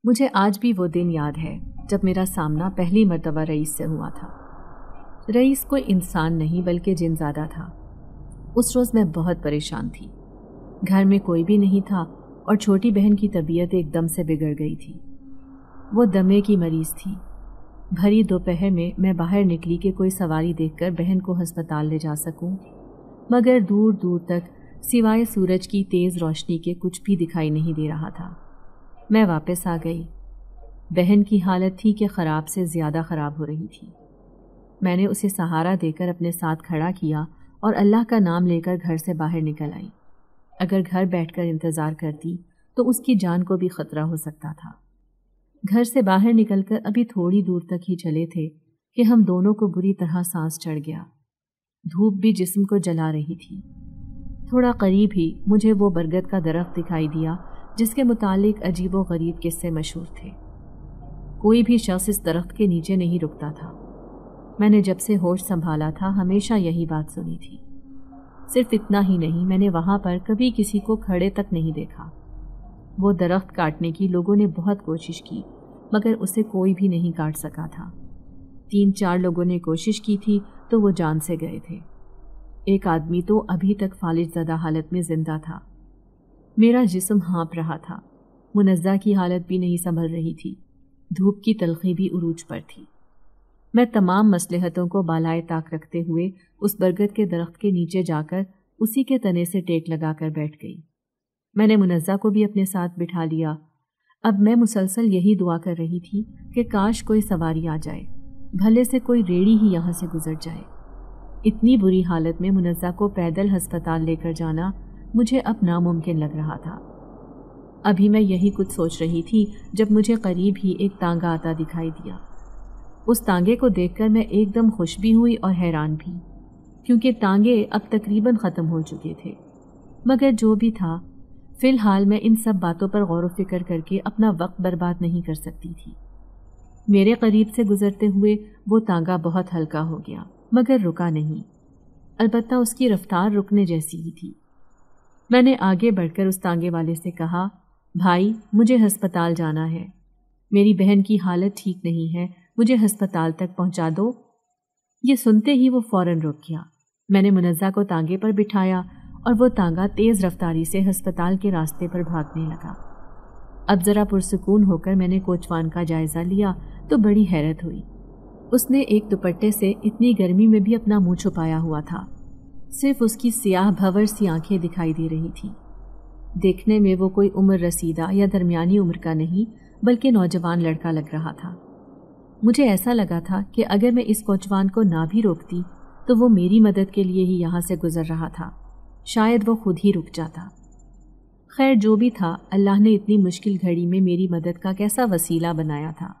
مجھے آج بھی وہ دن یاد ہے جب میرا سامنا پہلی مرتبہ رئیس سے ہوا تھا۔ رئیس کوئی انسان نہیں بلکہ جن زادہ تھا۔ اس روز میں بہت پریشان تھی۔ گھر میں کوئی بھی نہیں تھا اور چھوٹی بہن کی طبیعت ایک دم سے بگڑ گئی تھی۔ وہ دمے کی مریض تھی۔ بھری دوپہر میں باہر نکلی کہ کوئی سواری دیکھ کر بہن کو ہسپتال لے جا سکوں، مگر دور دور تک سوائے سورج کی تیز روشنی کے کچھ بھی دکھائی نہیں دے رہا تھا۔ میں واپس آ گئی۔ بہن کی حالت تھی کہ خراب سے زیادہ خراب ہو رہی تھی۔ میں نے اسے سہارا دے کر اپنے ساتھ کھڑا کیا اور اللہ کا نام لے کر گھر سے باہر نکل آئی۔ اگر گھر بیٹھ کر انتظار کرتی تو اس کی جان کو بھی خطرہ ہو سکتا تھا۔ گھر سے باہر نکل کر ابھی تھوڑی دور تک ہی چلے تھے کہ ہم دونوں کو بری طرح سانس چڑھ گیا۔ دھوپ بھی جسم کو جلا رہی تھی۔ تھوڑا قریب ہی مجھے وہ برگد کا درخت دکھائی دیا جس کے متعلق عجیب و غریب قصے مشہور تھے۔ کوئی بھی شخص اس درخت کے نیچے نہیں رکتا تھا۔ میں نے جب سے ہوش سنبھالا تھا ہمیشہ یہی بات سنی تھی۔ صرف اتنا ہی نہیں، میں نے وہاں پر کبھی کسی کو کھڑے تک نہیں دیکھا۔ وہ درخت کاٹنے کی لوگوں نے بہت کوشش کی مگر اسے کوئی بھی نہیں کاٹ سکا تھا۔ 3-4 لوگوں نے کوشش کی تھی تو وہ جان سے گئے تھے۔ ایک آدمی تو ابھی تک فالج زدہ حالت میں زندہ تھا۔ میرا جسم ہانپ رہا تھا۔ منزہ کی حالت بھی نہیں سنبھل رہی تھی۔ دھوپ کی تلخی بھی عروج پر تھی۔ میں تمام مصلحتوں کو بالائے طاق رکھتے ہوئے اس برگد کے درخت کے نیچے جا کر اسی کے تنے سے ٹیک لگا کر بیٹھ گئی۔ میں نے منزہ کو بھی اپنے ساتھ بٹھا لیا۔ اب میں مسلسل یہی دعا کر رہی تھی کہ کاش کوئی سواری آ جائے، بھلے سے کوئی ریڑھی ہی یہاں سے گزر جائے۔ اتنی بری حالت میں منزہ کو پیدل ہسپتال لے کر جانا مجھے اب ناممکن لگ رہا تھا۔ ابھی میں یہی کچھ سوچ رہی تھی جب مجھے قریب ہی ایک تانگا آتا دکھائی دیا۔ اس تانگے کو دیکھ کر میں ایک دم خوش بھی ہوئی اور حیران بھی، کیونکہ تانگے اب تقریباً ختم ہو چکے تھے۔ مگر جو بھی تھا، فی الحال میں ان سب باتوں پر غور و فکر کر کے اپنا وقت برباد نہیں کر سکتی تھی۔ میرے قریب سے گزرتے ہوئے وہ تانگا بہت ہلکا ہو گیا مگر رکا نہیں، البتہ اس کی رفتار رکنے جیسی ہی تھی۔ میں نے آگے بڑھ کر اس تانگے والے سے کہا، بھائی مجھے ہسپتال جانا ہے، میری بہن کی حالت ٹھیک نہیں ہے، مجھے ہسپتال تک پہنچا دو۔ یہ سنتے ہی وہ فوراً رک گیا۔ میں نے منزہ کو تانگے پر بٹھایا اور وہ تانگا تیز رفتاری سے ہسپتال کے راستے پر بھاگنے لگا۔ اب ذرا پرسکون ہو کر میں نے کوچوان کا جائزہ لیا تو بڑی حیرت ہوئی۔ اس نے ایک دوپٹے سے اتنی گرمی میں بھی اپنا منہ چھپایا ہوا تھا، صرف اس کی سیاہ بھور سی آنکھیں دکھائی دے رہی تھیں۔ دیکھنے میں وہ کوئی عمر رسیدہ یا درمیانی عمر کا نہیں بلکہ نوجوان لڑکا لگ رہا تھا۔ مجھے ایسا لگا تھا کہ اگر میں اس کوچوان کو نہ بھی روکتی تو وہ میری مدد کے لیے ہی یہاں سے گزر رہا تھا، شاید وہ خود ہی رک جاتا۔ خیر جو بھی تھا، اللہ نے اتنی مشکل گھڑی میں میری مدد کا کیسا وسیلہ بنایا تھا۔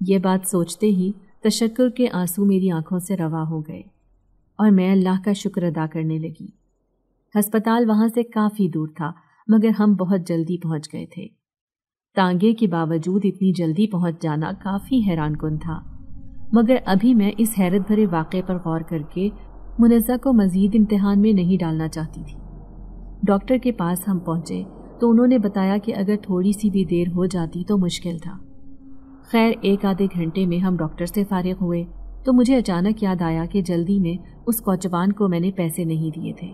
یہ بات سوچتے ہی تشکر کے آنسو میری آنکھوں سے روا ہو گئے اور میں اللہ کا شکر ادا کرنے لگی۔ ہسپتال وہاں سے کافی دور تھا مگر ہم بہت جلدی پہنچ گئے تھے۔ تانگے کے باوجود اتنی جلدی پہنچ جانا کافی حیران کن تھا، مگر ابھی میں اس حیرت بھرے واقعے پر غور کر کے منزہ کو مزید امتحان میں نہیں ڈالنا چاہتی تھی۔ ڈاکٹر کے پاس ہم پہنچے تو انہوں نے بتایا کہ اگر تھوڑی سی بھی دیر ہو جاتی تو مشکل تھا۔ خیر 1-آدھے گھنٹے میں ہم ڈاکٹر سے فارغ ہوئے تو مجھے اچانک یاد آیا کہ جلدی میں اس کوچوان کو میں نے پیسے نہیں دیے تھے۔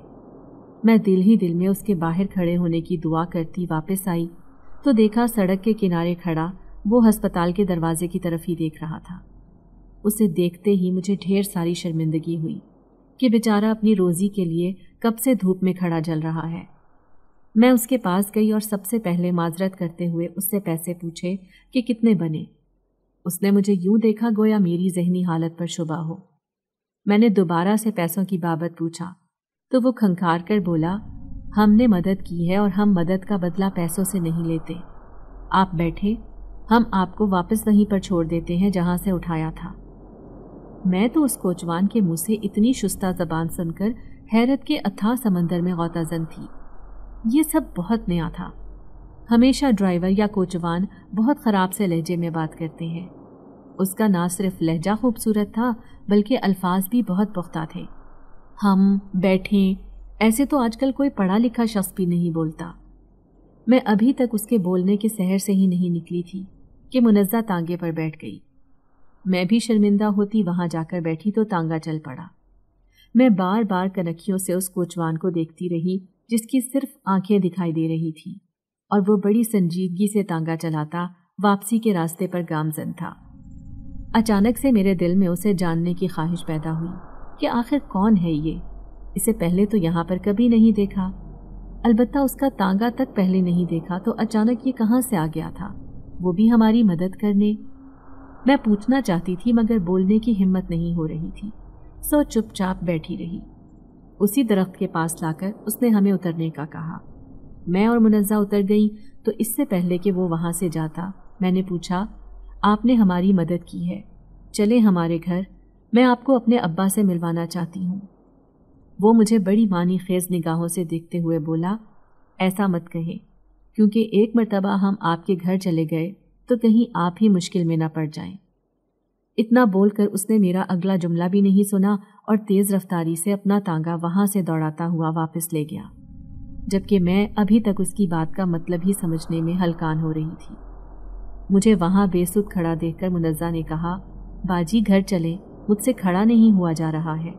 میں دل ہی دل میں اس کے باہر کھڑے ہونے کی دعا کرتی واپس آئی تو دیکھا سڑک کے کنارے کھڑا وہ ہسپتال کے دروازے کی طرف ہی دیکھ رہا تھا۔ اسے دیکھتے ہی مجھے ڈھیر ساری شرمندگی ہوئی کہ بیچارہ اپنی روزی کے لیے کب سے دھوپ میں کھڑا جل رہا ہے۔ میں اس کے پاس گئی اور سب سے پہلے معذرت کرتے ہوئے اس سے پیسے پوچھے کہ کتنے بنے۔ اس نے مجھے یوں دیکھا گویا میری ذہنی حالت پر شبہ ہو۔ میں نے دوبارہ سے پیسوں کی بابت پوچھا تو وہ کھنکھار کر بولا، ہم نے مدد کی ہے اور ہم مدد کا بدلہ پیسوں سے نہیں لیتے۔ آپ بیٹھے، ہم آپ کو واپس وہیں پر چھوڑ دیتے ہیں جہاں سے اٹھایا تھا۔ میں تو اس کوچوان کے منہ سے اتنی شستہ زبان سن کر حیرت کے اتھاہ سمندر میں غوطہ زن تھی۔ یہ سب بہت نیا تھا۔ ہمیشہ ڈرائیور یا کوچوان بہت خراب سے لہجے میں بات کرتے ہیں۔ اس کا نہ صرف لہجہ خوبصورت تھا بلکہ الفاظ بھی بہت پختہ تھے۔ ہم بیٹھیں ایسے تو آج کل کوئی پڑھا لکھا شخص بھی نہیں بولتا۔ میں ابھی تک اس کے بولنے کے سحر سے ہی نہیں نکلی تھی کہ منزہ تانگے پر بیٹھ گئی۔ میں بھی شرمندہ ہوتی وہاں جا کر بیٹھی تو تانگا چل پڑا۔ میں بار بار کنکھیوں سے اس کوچوان کو دیکھتی رہی جس کی صرف آنکھیں دکھائی دے رہی تھیں، اور وہ بڑی سنجیدگی سے تانگا چلاتا واپسی کے راستے پر گامزن تھا۔ اچانک سے میرے دل میں اسے جاننے کی خواہش پیدا ہوئی کہ آخر کون ہے یہ، اسے پہلے تو یہاں پر کبھی نہیں دیکھا، البتہ اس کا تانگا تک پہلے نہیں دیکھا، تو اچانک یہ کہاں سے آ گیا تھا، وہ بھی ہماری مدد کرنے؟ میں پوچھنا چاہتی تھی مگر بولنے کی ہمت نہیں ہو رہی تھی، سو چپ چاپ بیٹھی رہی۔ اسی درخت کے پاس لا کر اس نے ہمیں اترنے کا کہا۔ میں اور منزہ اتر گئیں تو اس سے پہلے کہ وہ وہاں سے جاتا میں نے پوچھا، آپ نے ہماری مدد کی ہے، چلیں ہمارے گھر، میں آپ کو اپنے ابا سے ملوانا چاہتی ہوں۔ وہ مجھے بڑی معنی خیز نگاہوں سے دیکھتے ہوئے بولا، ایسا مت کہیں، کیونکہ ایک مرتبہ ہم آپ کے گھر چلے گئے تو کہیں آپ ہی مشکل میں نہ پڑ جائیں۔ اتنا بول کر اس نے میرا اگلا جملہ بھی نہیں سنا اور تیز رفتاری سے اپنا تانگا وہاں سے دوڑاتا ہوا واپس لے گیا، جبکہ میں ابھی تک اس کی بات کا مطلب ہی سمجھنے میں ہلکان ہو رہی تھی۔ مجھے وہاں بے سود کھڑا دیکھ کر منزہ نے کہا، باجی گھر چلے، مجھ سے کھڑا نہیں ہوا جا رہا ہے۔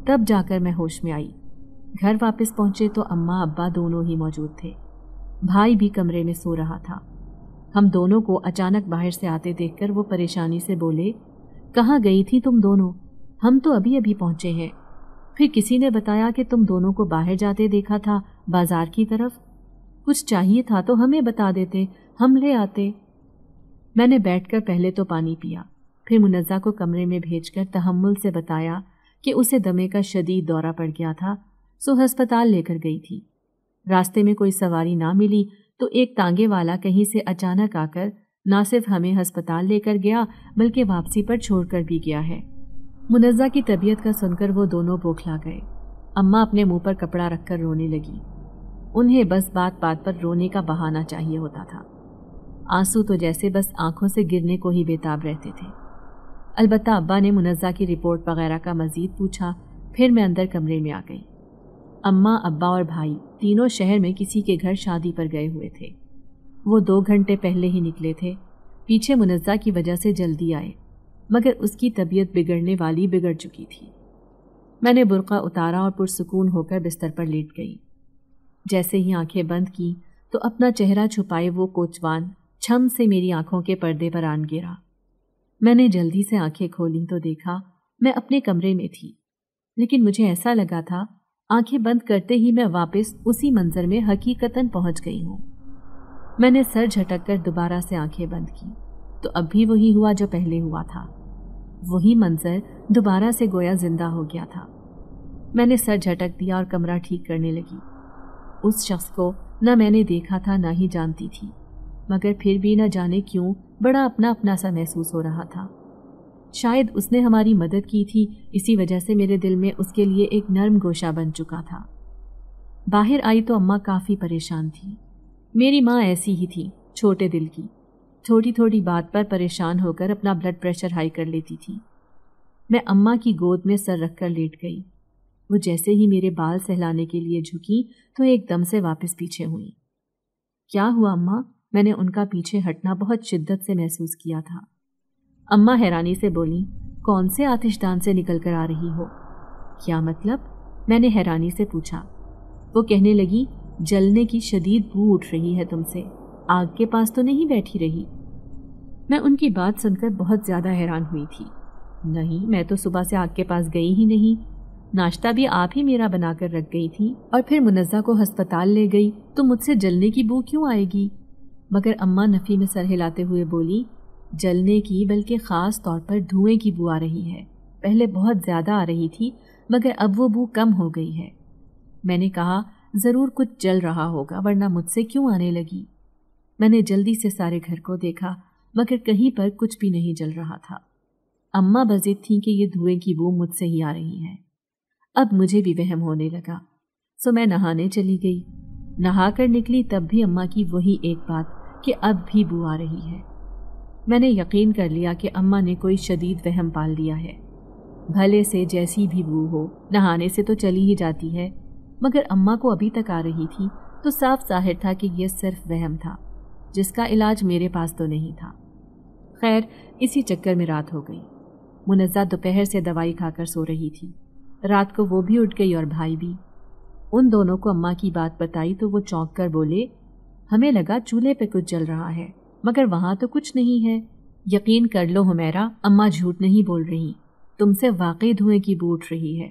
تب جا کر میں ہوش میں آئی۔ گھر واپس پہنچے تو اماں ابا دونوں ہی موجود تھے، بھائی بھی کمرے میں سو رہا تھا۔ ہم دونوں کو اچانک باہر سے آتے دیکھ کر وہ پریشانی سے بولے، کہاں گئی تھی تم دونوں؟ ہم تو ابھی ابھی پہنچے ہیں۔ پھر کسی نے بتایا کہ تم دونوں کو باہر جاتے دیکھا تھا بازار کی طرف، کچھ چاہیے تھا تو ہمیں بتا دیتے، ہم لے آتے۔ میں نے بیٹھ کر پہلے تو پانی پیا، پھر منزہ کو کمرے میں بھیج کر تحمل سے بتایا کہ اسے دمے کا شدید دورہ پڑ گیا تھا، سو ہسپتال لے کر گئی تھی۔ راستے میں کوئی سواری نہ ملی تو ایک تانگے والا کہیں سے اچانک آ کر نہ صرف ہمیں ہسپتال لے کر گیا بلکہ واپسی پر چھوڑ کر بھی گیا ہے۔ منزہ کی طبیعت کا سن کر وہ دونوں بوکھلا گئے۔ اماں اپنے منہ پر کپڑا رکھ کر رونے لگی۔ انہیں بس بات بات پر رونے کا بہانہ چاہیے ہوتا تھا، آنسو تو جیسے بس آنکھوں سے گرنے کو ہی بےتاب رہتے تھے۔ البتہ ابا نے منزہ کی رپورٹ وغیرہ کا مزید پوچھا، پھر میں اندر کمرے میں آ گئی۔ اماں ابا اور بھائی تینوں شہر میں کسی کے گھر شادی پر گئے ہوئے تھے۔ وہ 2 گھنٹے پہلے ہی نکلے تھے، پیچھے منزہ کی وجہ سے جلدی آئے، مگر اس کی طبیعت بگڑنے والی بگڑ چکی تھی۔ میں نے برقع اتارا اور پرسکون ہو کر بستر پر لیٹ گئی۔ جیسے ہی آنکھیں بند کی تو اپنا چہرہ چھپائے وہ کوچوان چھم سے میری آنکھوں کے پردے پر آن گرا۔ میں نے جلدی سے آنکھیں کھولیں تو دیکھا میں اپنے کمرے میں تھی، لیکن مجھے ایسا لگا تھا آنکھیں بند کرتے ہی میں واپس اسی منظر میں حقیقتاً پہنچ گئی ہوں۔ میں نے سر جھٹک کر دوبارہ سے آنکھیں بند کی تو اب بھی وہی ہوا جو پہلے ہوا تھا، وہی منظر دوبارہ سے گویا زندہ ہو گیا تھا۔ میں نے سر جھٹک دیا اور کمرہ ٹھیک کرنے لگی۔ اس شخص کو نہ میں نے دیکھا تھا نہ ہی جانتی تھی، مگر پھر بھی نہ جانے کیوں بڑا اپنا اپنا سا محسوس ہو رہا تھا۔ شاید اس نے ہماری مدد کی تھی، اسی وجہ سے میرے دل میں اس کے لیے ایک نرم گوشہ بن چکا تھا۔ باہر آئی تو اماں کافی پریشان تھی۔ میری ماں ایسی ہی تھی، چھوٹے دل کی، تھوڑی تھوڑی بات پر پریشان ہو کر اپنا بلڈ پریشر ہائی کر لیتی تھی۔ میں اماں کی گود میں سر رکھ کر لیٹ گئی۔ وہ جیسے ہی میرے بال سہلانے کے لیے جھکی تو ایک دم سے واپس پیچھے ہوئی۔ کیا ہوا اماں؟ میں نے ان کا پیچھے ہٹنا بہت شدت سے محسوس کیا تھا۔ اماں حیرانی سے بولی، کون سے آتش دان سے نکل کر آ رہی ہو؟ کیا مطلب؟ میں نے حیرانی سے پوچھا۔ وہ کہنے لگی، جلنے کی شدید بو اٹھ رہی ہے تم سے، آگ کے پاس تو نہیں بیٹھی رہی؟ میں ان کی بات سن کر بہت زیادہ حیران ہوئی تھی۔ نہیں، میں تو صبح سے آگ کے پاس گئی ہی نہیں، ناشتہ بھی آپ ہی میرا بنا کر رکھ گئی تھی، اور پھر منزہ کو ہسپتال لے گئی تو مجھ سے جلنے کی بو کیوں آئے گی؟ مگر اماں نفی میں سر ہلاتے ہوئے بولی، جلنے کی بلکہ خاص طور پر دھوئیں کی بو آ رہی ہے۔ پہلے بہت زیادہ آ رہی تھی مگر اب وہ بو کم ہو گئی ہے۔ میں نے کہا، ضرور کچھ جل رہا ہوگا ورنہ مجھ سے کیوں آنے لگی؟ میں نے جلدی سے سارے گھر کو دیکھا مگر کہیں پر کچھ بھی نہیں جل رہا تھا۔ اماں بضد تھیں کہ یہ دھوئیں کی بو مجھ سے ہی آ رہی ہے۔ اب مجھے بھی وہم ہونے لگا، سو میں نہانے چلی گئی۔ نہا کر نکلی تب بھی اماں کی وہی ایک بات کہ اب بھی بو آ رہی ہے۔ میں نے یقین کر لیا کہ اماں نے کوئی شدید وہم پال لیا ہے۔ بھلے سے جیسی بھی بو ہو، نہانے سے تو چلی ہی جاتی ہے، مگر اماں کو ابھی تک آ رہی تھی تو صاف ظاہر تھا کہ یہ صرف وہم تھا جس کا علاج میرے پاس تو نہیں تھا۔ خیر، اسی چکر میں رات ہو گئی۔ منزہ دوپہر سے دوائی کھا کر سو رہی تھی۔ رات کو وہ بھی اٹھ گئی اور بھائی بھی۔ ان دونوں کو اماں کی بات بتائی تو وہ چونک کر بولے، ہمیں لگا چولہے پہ کچھ جل رہا ہے مگر وہاں تو کچھ نہیں ہے۔ یقین کر لو حمیرہ، اماں جھوٹ نہیں بول رہی، تم سے واقعی دھوئیں کی بو اٹھ رہی ہے۔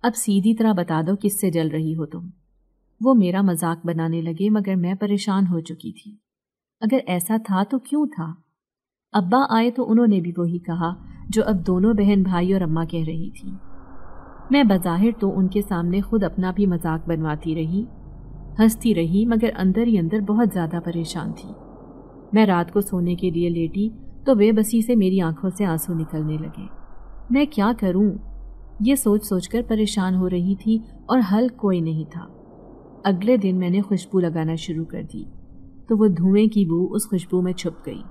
اب سیدھی طرح بتا دو کس سے جل رہی ہو تم۔ وہ میرا مذاق بنانے لگے مگر میں پریشان ہو چکی تھی۔ اگر ایسا تھا تو کیوں تھا؟ ابا آئے تو انہوں نے بھی وہی کہا جو اب دونوں بہن بھائی اور اماں کہہ رہی تھی۔ میں بظاہر تو ان کے سامنے خود اپنا بھی مذاق بنواتی رہی، ہنستی رہی، مگر اندر ہی اندر بہت زیادہ پریشان تھی۔ میں رات کو سونے کے لیے لیٹی تو بے بسی سے میری آنکھوں سے آنسو نکلنے لگے۔ میں کیا کروں؟ یہ سوچ سوچ کر پریشان ہو رہی تھی اور حل کوئی نہیں تھا۔ اگلے دن میں نے خوشبو لگانا شروع کر دی تو وہ دھوئیں کی بو اس خوشبو میں چھپ گئی۔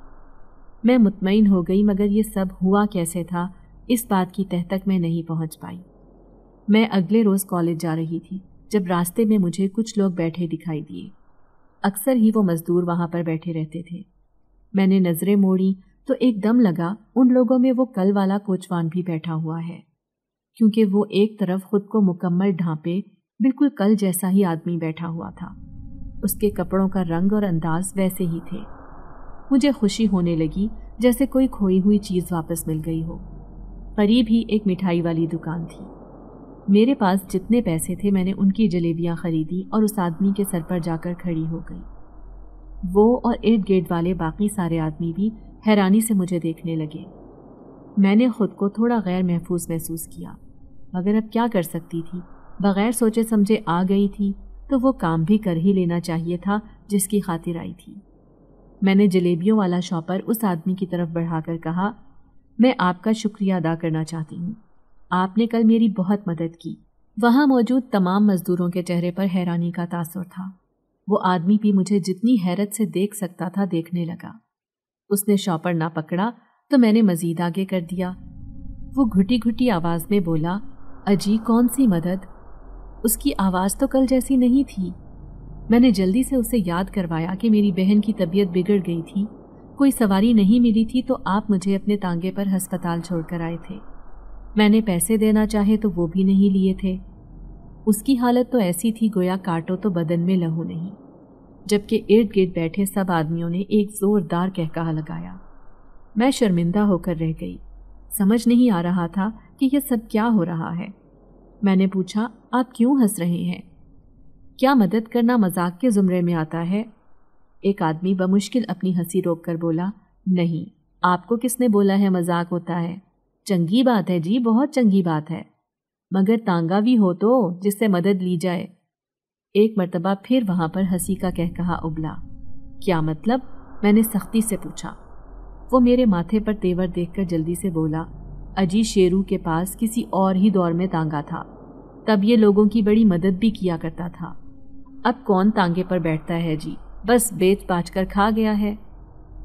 میں مطمئن ہو گئی مگر یہ سب ہوا کیسے تھا اس بات کی تہ تک میں نہیں پہنچ پائی۔ میں اگلے روز کالج جا رہی تھی جب راستے میں مجھے کچھ لوگ بیٹھے دکھائی دیے۔ اکثر ہی وہ مزدور وہاں پر بیٹھے رہتے تھے۔ میں نے نظریں موڑی تو ایک دم لگا ان لوگوں میں وہ کل والا کوچوان بھی بیٹھا ہوا ہے، کیونکہ وہ ایک طرف خود کو مکمل ڈھانپے بالکل کل جیسا ہی آدمی بیٹھا ہوا تھا۔ اس کے کپڑوں کا رنگ اور انداز ویسے ہی تھے۔ مجھے خوشی ہونے لگی جیسے کوئی کھوئی ہوئی چیز واپس مل گئی ہو۔ قریب ہی ایک مٹھائی والی دکان تھی۔ میرے پاس جتنے پیسے تھے میں نے ان کی جلیبیاں خریدی اور اس آدمی کے سر پر جا کر کھڑی ہو گئی۔ وہ اور ارد گرد والے باقی سارے آدمی بھی حیرانی سے مجھے دیکھنے لگے۔ میں نے خود کو تھوڑا غیر محفوظ محسوس کیا، مگر اب کیا کر سکتی تھی؟ بغیر سوچے سمجھے آ گئی تھی تو وہ کام بھی کر ہی لینا چاہیے تھا جس کی خاطر آئی تھی۔ میں نے جلیبیوں والا شاپر اس آدمی کی طرف بڑھا کر کہا، میں آپ کا شکریہ ادا کرنا چاہتی ہوں، آپ نے کل میری بہت مدد کی۔ وہاں موجود تمام مزدوروں کے چہرے پر حیرانی کا تاثر تھا۔ وہ آدمی بھی مجھے جتنی حیرت سے دیکھ سکتا تھا دیکھنے لگا۔ اس نے شاپر نہ پکڑا تو میں نے مزید آگے کر دیا۔ وہ گھٹی گھٹی آواز میں بولا، اجی کون سی مدد؟ اس کی آواز تو کل جیسی نہیں تھی۔ میں نے جلدی سے اسے یاد کروایا کہ میری بہن کی طبیعت بگڑ گئی تھی، کوئی سواری نہیں ملی تھی تو آپ مجھے اپنے تانگے پر ہسپتال چھوڑ کر آئے تھے۔ میں نے پیسے دینا چاہے تو وہ بھی نہیں لیے تھے۔ اس کی حالت تو ایسی تھی گویا کاٹو تو بدن میں لہو نہیں، جبکہ ارد گرد بیٹھے سب آدمیوں نے ایک زوردار کہکہا لگایا۔ میں شرمندہ ہو کر رہ گئی، سمجھ نہیں آ رہا تھا کہ یہ سب کیا ہو رہا ہے۔ میں نے پوچھا، آپ کیوں ہنس رہے ہیں؟ کیا مدد کرنا مذاق کے زمرے میں آتا ہے؟ ایک آدمی بمشکل اپنی ہنسی روک کر بولا، نہیں، آپ کو کس نے بولا ہے مذاق ہوتا ہے؟ چنگی بات ہے جی، بہت چنگی بات ہے، مگر تانگا بھی ہو تو جس سے مدد لی جائے۔ ایک مرتبہ پھر وہاں پر ہنسی کا کہکہا ابلا۔ کیا مطلب؟ میں نے سختی سے پوچھا۔ وہ میرے ماتھے پر تیور دیکھ کر جلدی سے بولا، اجی شیرو کے پاس کسی اور ہی دور میں تانگا تھا، تب یہ لوگوں کی بڑی مدد بھی کیا کرتا تھا۔ اب کون تانگے پر بیٹھتا ہے جی، بس بیچ باچ کر کھا گیا ہے۔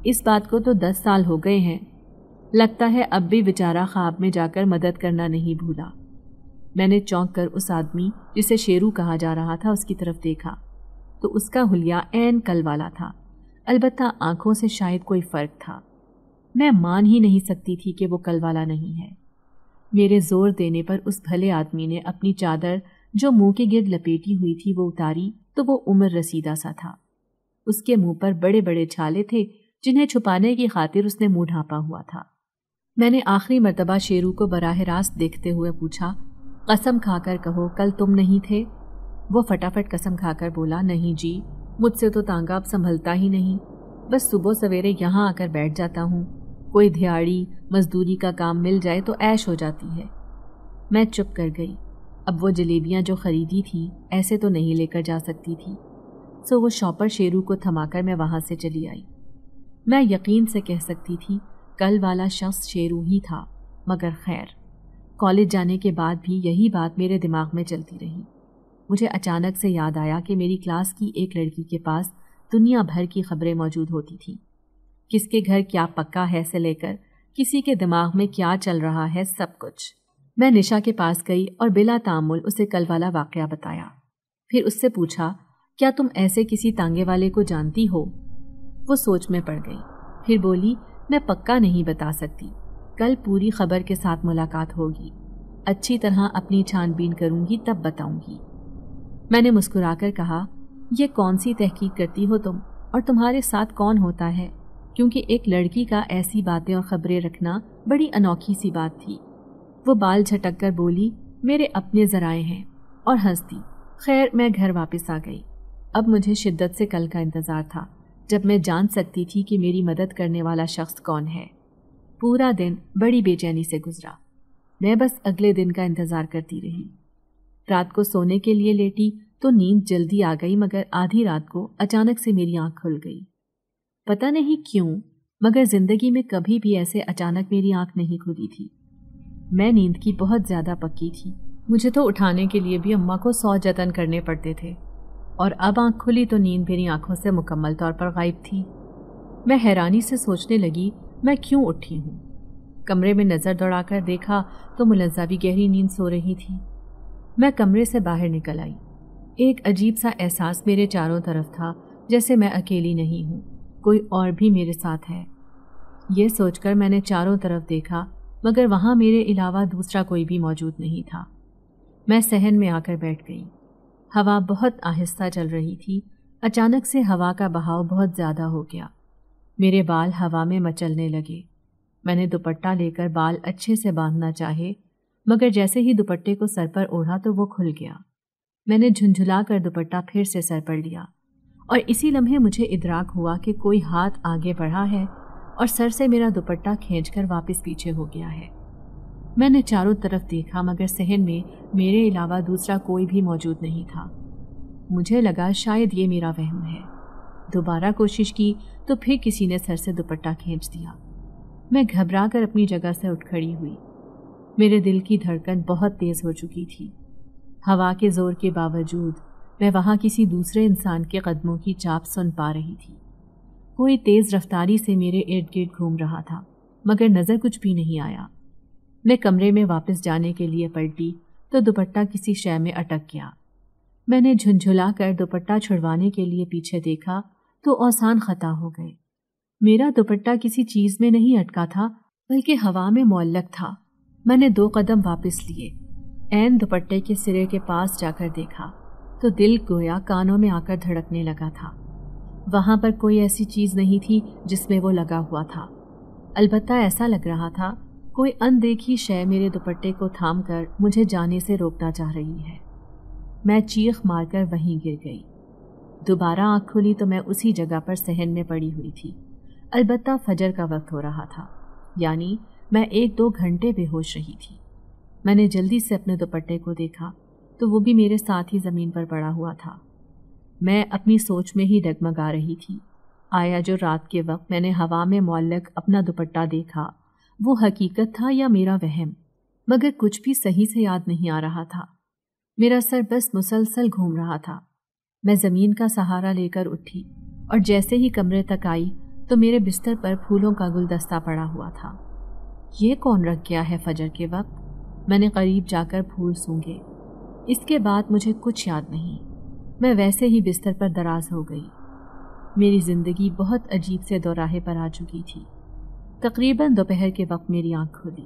اس بات کو تو 10 سال ہو گئے ہیں، لگتا ہے اب بھی بیچارہ خواب میں جا کر مدد کرنا نہیں بھولا۔ میں نے چونک کر اس آدمی جسے شیرو کہا جا رہا تھا اس کی طرف دیکھا تو اس کا حلیہ عین کل والا تھا، البتہ آنکھوں سے شاید کوئی فرق تھا۔ میں مان ہی نہیں سکتی تھی کہ وہ کل والا نہیں ہے۔ میرے زور دینے پر اس بھلے آدمی نے اپنی چادر جو منہ کے گرد لپیٹی ہوئی تھی وہ اتاری تو وہ عمر رسیدہ سا تھا۔ اس کے منہ پر بڑے بڑے چھالے تھے جنہیں چھپانے کی خاطر اس نے منہ ڈھانپا ہوا تھا۔ میں نے آخری مرتبہ شیرو کو براہ راست دیکھتے ہوئے پوچھا، قسم کھا کر کہو کل تم نہیں تھے؟ وہ فٹافٹ قسم کھا کر بولا، نہیں جی، مجھ سے تو تانگا اب سنبھلتا ہی نہیں، بس صبح سویرے یہاں آ کر بیٹھ جاتا ہوں، کوئی دھیاڑی مزدوری کا کام مل جائے تو عیش ہو جاتی ہے۔ میں چپ کر گئی۔ اب وہ جلیبیاں جو خریدی تھی ایسے تو نہیں لے کر جا سکتی تھی، سو وہ شاپر شیرو کو تھما کر میں وہاں سے چلی آئی۔ میں یقین سے کہہ سکتی تھی کل والا شخص شیرو ہی تھا، مگر خیر، کالج جانے کے بعد بھی یہی بات میرے دماغ میں چلتی رہی۔ مجھے اچانک سے یاد آیا کہ میری کلاس کی ایک لڑکی کے پاس دنیا بھر کی خبریں موجود ہوتی تھیں، کس کے گھر کیا پکا ہے سے لے کر کسی کے دماغ میں کیا چل رہا ہے، سب کچھ۔ میں نشا کے پاس گئی اور بلا تعامل اسے کل والا واقعہ بتایا، پھر اس سے پوچھا، کیا تم ایسے کسی تانگے والے کو جانتی ہو؟ وہ سوچ میں پڑ گئی، پھر بولی میں پکا نہیں بتا سکتی، کل پوری خبر کے ساتھ ملاقات ہوگی، اچھی طرح اپنی چھان بین کروں گی تب بتاؤں گی۔ میں نے مسکرا کر کہا یہ کون سی تحقیق کرتی ہو تم، اور تمہارے ساتھ کون ہوتا ہے؟ کیونکہ ایک لڑکی کا ایسی باتیں اور خبریں رکھنا بڑی انوکھی سی بات تھی۔ وہ بال جھٹک کر بولی میرے اپنے ذرائع ہیں، اور ہنس دی۔ خیر میں گھر واپس آ گئی۔ اب مجھے شدت سے کل کا انتظار تھا جب میں جان سکتی تھی کہ میری مدد کرنے والا شخص کون ہے۔ پورا دن بڑی بے چینی سے گزرا۔ میں بس اگلے دن کا انتظار کرتی رہی۔ رات کو سونے کے لیے لیٹی تو نیند جلدی آ گئی، مگر آدھی رات کو اچانک سے میری آنکھ کھل گئی۔ پتہ نہیں کیوں، مگر زندگی میں کبھی بھی ایسے اچانک میری آنکھ نہیں کھلی تھی۔ میں نیند کی بہت زیادہ پکی تھی، مجھے تو اٹھانے کے لیے بھی اماں کو 100 جتن کرنے پڑتے تھے، اور اب آنکھ کھلی تو نیند میری آنکھوں سے مکمل طور پر غائب تھی۔ میں حیرانی سے سوچنے لگی میں کیوں اٹھی ہوں۔ کمرے میں نظر دوڑا کر دیکھا تو ملزہ بھی گہری نیند سو رہی تھی۔ میں کمرے سے باہر نکل آئی۔ ایک عجیب سا احساس میرے چاروں طرف تھا، جیسے میں اکیلی نہیں ہوں، کوئی اور بھی میرے ساتھ ہے۔ یہ سوچ کر میں نے چاروں طرف دیکھا، مگر وہاں میرے علاوہ دوسرا کوئی بھی موجود نہیں تھا۔ میں صحن میں آ کر بیٹھ گئی۔ ہوا بہت آہستہ چل رہی تھی۔ اچانک سے ہوا کا بہاؤ بہت زیادہ ہو گیا۔ میرے بال ہوا میں مچلنے لگے۔ میں نے دوپٹہ لے کر بال اچھے سے باندھنا چاہے، مگر جیسے ہی دوپٹے کو سر پر اوڑھا تو وہ کھل گیا۔ میں نے جھنجھلا کر دوپٹہ پھر سے سر پر لیا، اور اسی لمحے مجھے ادراک ہوا کہ کوئی ہاتھ آگے بڑھا ہے اور سر سے میرا دوپٹہ کھینچ کر واپس پیچھے ہو گیا ہے۔ میں نے چاروں طرف دیکھا، مگر صحن میں میرے علاوہ دوسرا کوئی بھی موجود نہیں تھا۔ مجھے لگا شاید یہ میرا وہم ہے۔ دوبارہ کوشش کی تو پھر کسی نے سر سے دوپٹہ کھینچ دیا۔ میں گھبرا کر اپنی جگہ سے اٹھ کھڑی ہوئی۔ میرے دل کی دھڑکن بہت تیز ہو چکی تھی۔ ہوا کے زور کے باوجود میں وہاں کسی دوسرے انسان کے قدموں کی چاپ سن پا رہی تھی۔ کوئی تیز رفتاری سے میرے ارد گرد گھوم رہا تھا، مگر نظر کچھ بھی نہیں آیا۔ میں کمرے میں واپس جانے کے لیے پلٹی تو دوپٹہ کسی شے میں اٹک گیا۔ میں نے جھنجھلا کر دوپٹہ چھڑوانے کے لیے پیچھے دیکھا تو اوسان خطا ہو گئے۔ میرا دوپٹہ کسی چیز میں نہیں اٹکا تھا، بلکہ ہوا میں معلق تھا۔ میں نے 2 قدم واپس لیے۔ عین دوپٹے کے سرے کے پاس جا کر دیکھا تو دل گویا کانوں میں آ کر دھڑکنے لگا تھا۔ وہاں پر کوئی ایسی چیز نہیں تھی جس میں وہ لگا ہوا تھا، البتہ ایسا لگ رہا تھا کوئی اندیکھی شے میرے دوپٹے کو تھام کر مجھے جانے سے روکنا چاہ رہی ہے۔ میں چیخ مار کر وہیں گر گئی۔ دوبارہ آنکھ کھلی تو میں اسی جگہ پر صحن میں پڑی ہوئی تھی، البتہ فجر کا وقت ہو رہا تھا، یعنی میں 1-2 گھنٹے بے ہوش رہی تھی۔ میں نے جلدی سے اپنے دوپٹے کو دیکھا تو وہ بھی میرے ساتھ ہی زمین پر پڑا ہوا تھا۔ میں اپنی سوچ میں ہی ڈگمگا رہی تھی۔ آیا جو رات کے وقت میں نے ہوا میں معلق اپنا دوپٹہ دیکھا وہ حقیقت تھا یا میرا وہم؟ مگر کچھ بھی صحیح سے یاد نہیں آ رہا تھا۔ میرا سر بس مسلسل گھوم رہا تھا۔ میں زمین کا سہارا لے کر اٹھی اور جیسے ہی کمرے تک آئی تو میرے بستر پر پھولوں کا گلدستہ پڑا ہوا تھا۔ یہ کون رکھ گیا ہے فجر کے وقت؟ میں نے قریب جا کر پھول سونگھے۔ اس کے بعد مجھے کچھ یاد نہیں۔ میں ویسے ہی بستر پر دراز ہو گئی۔ میری زندگی بہت عجیب سے دوراہے پر آ چکی تھی۔ تقریباً دوپہر کے وقت میری آنکھ کھلی۔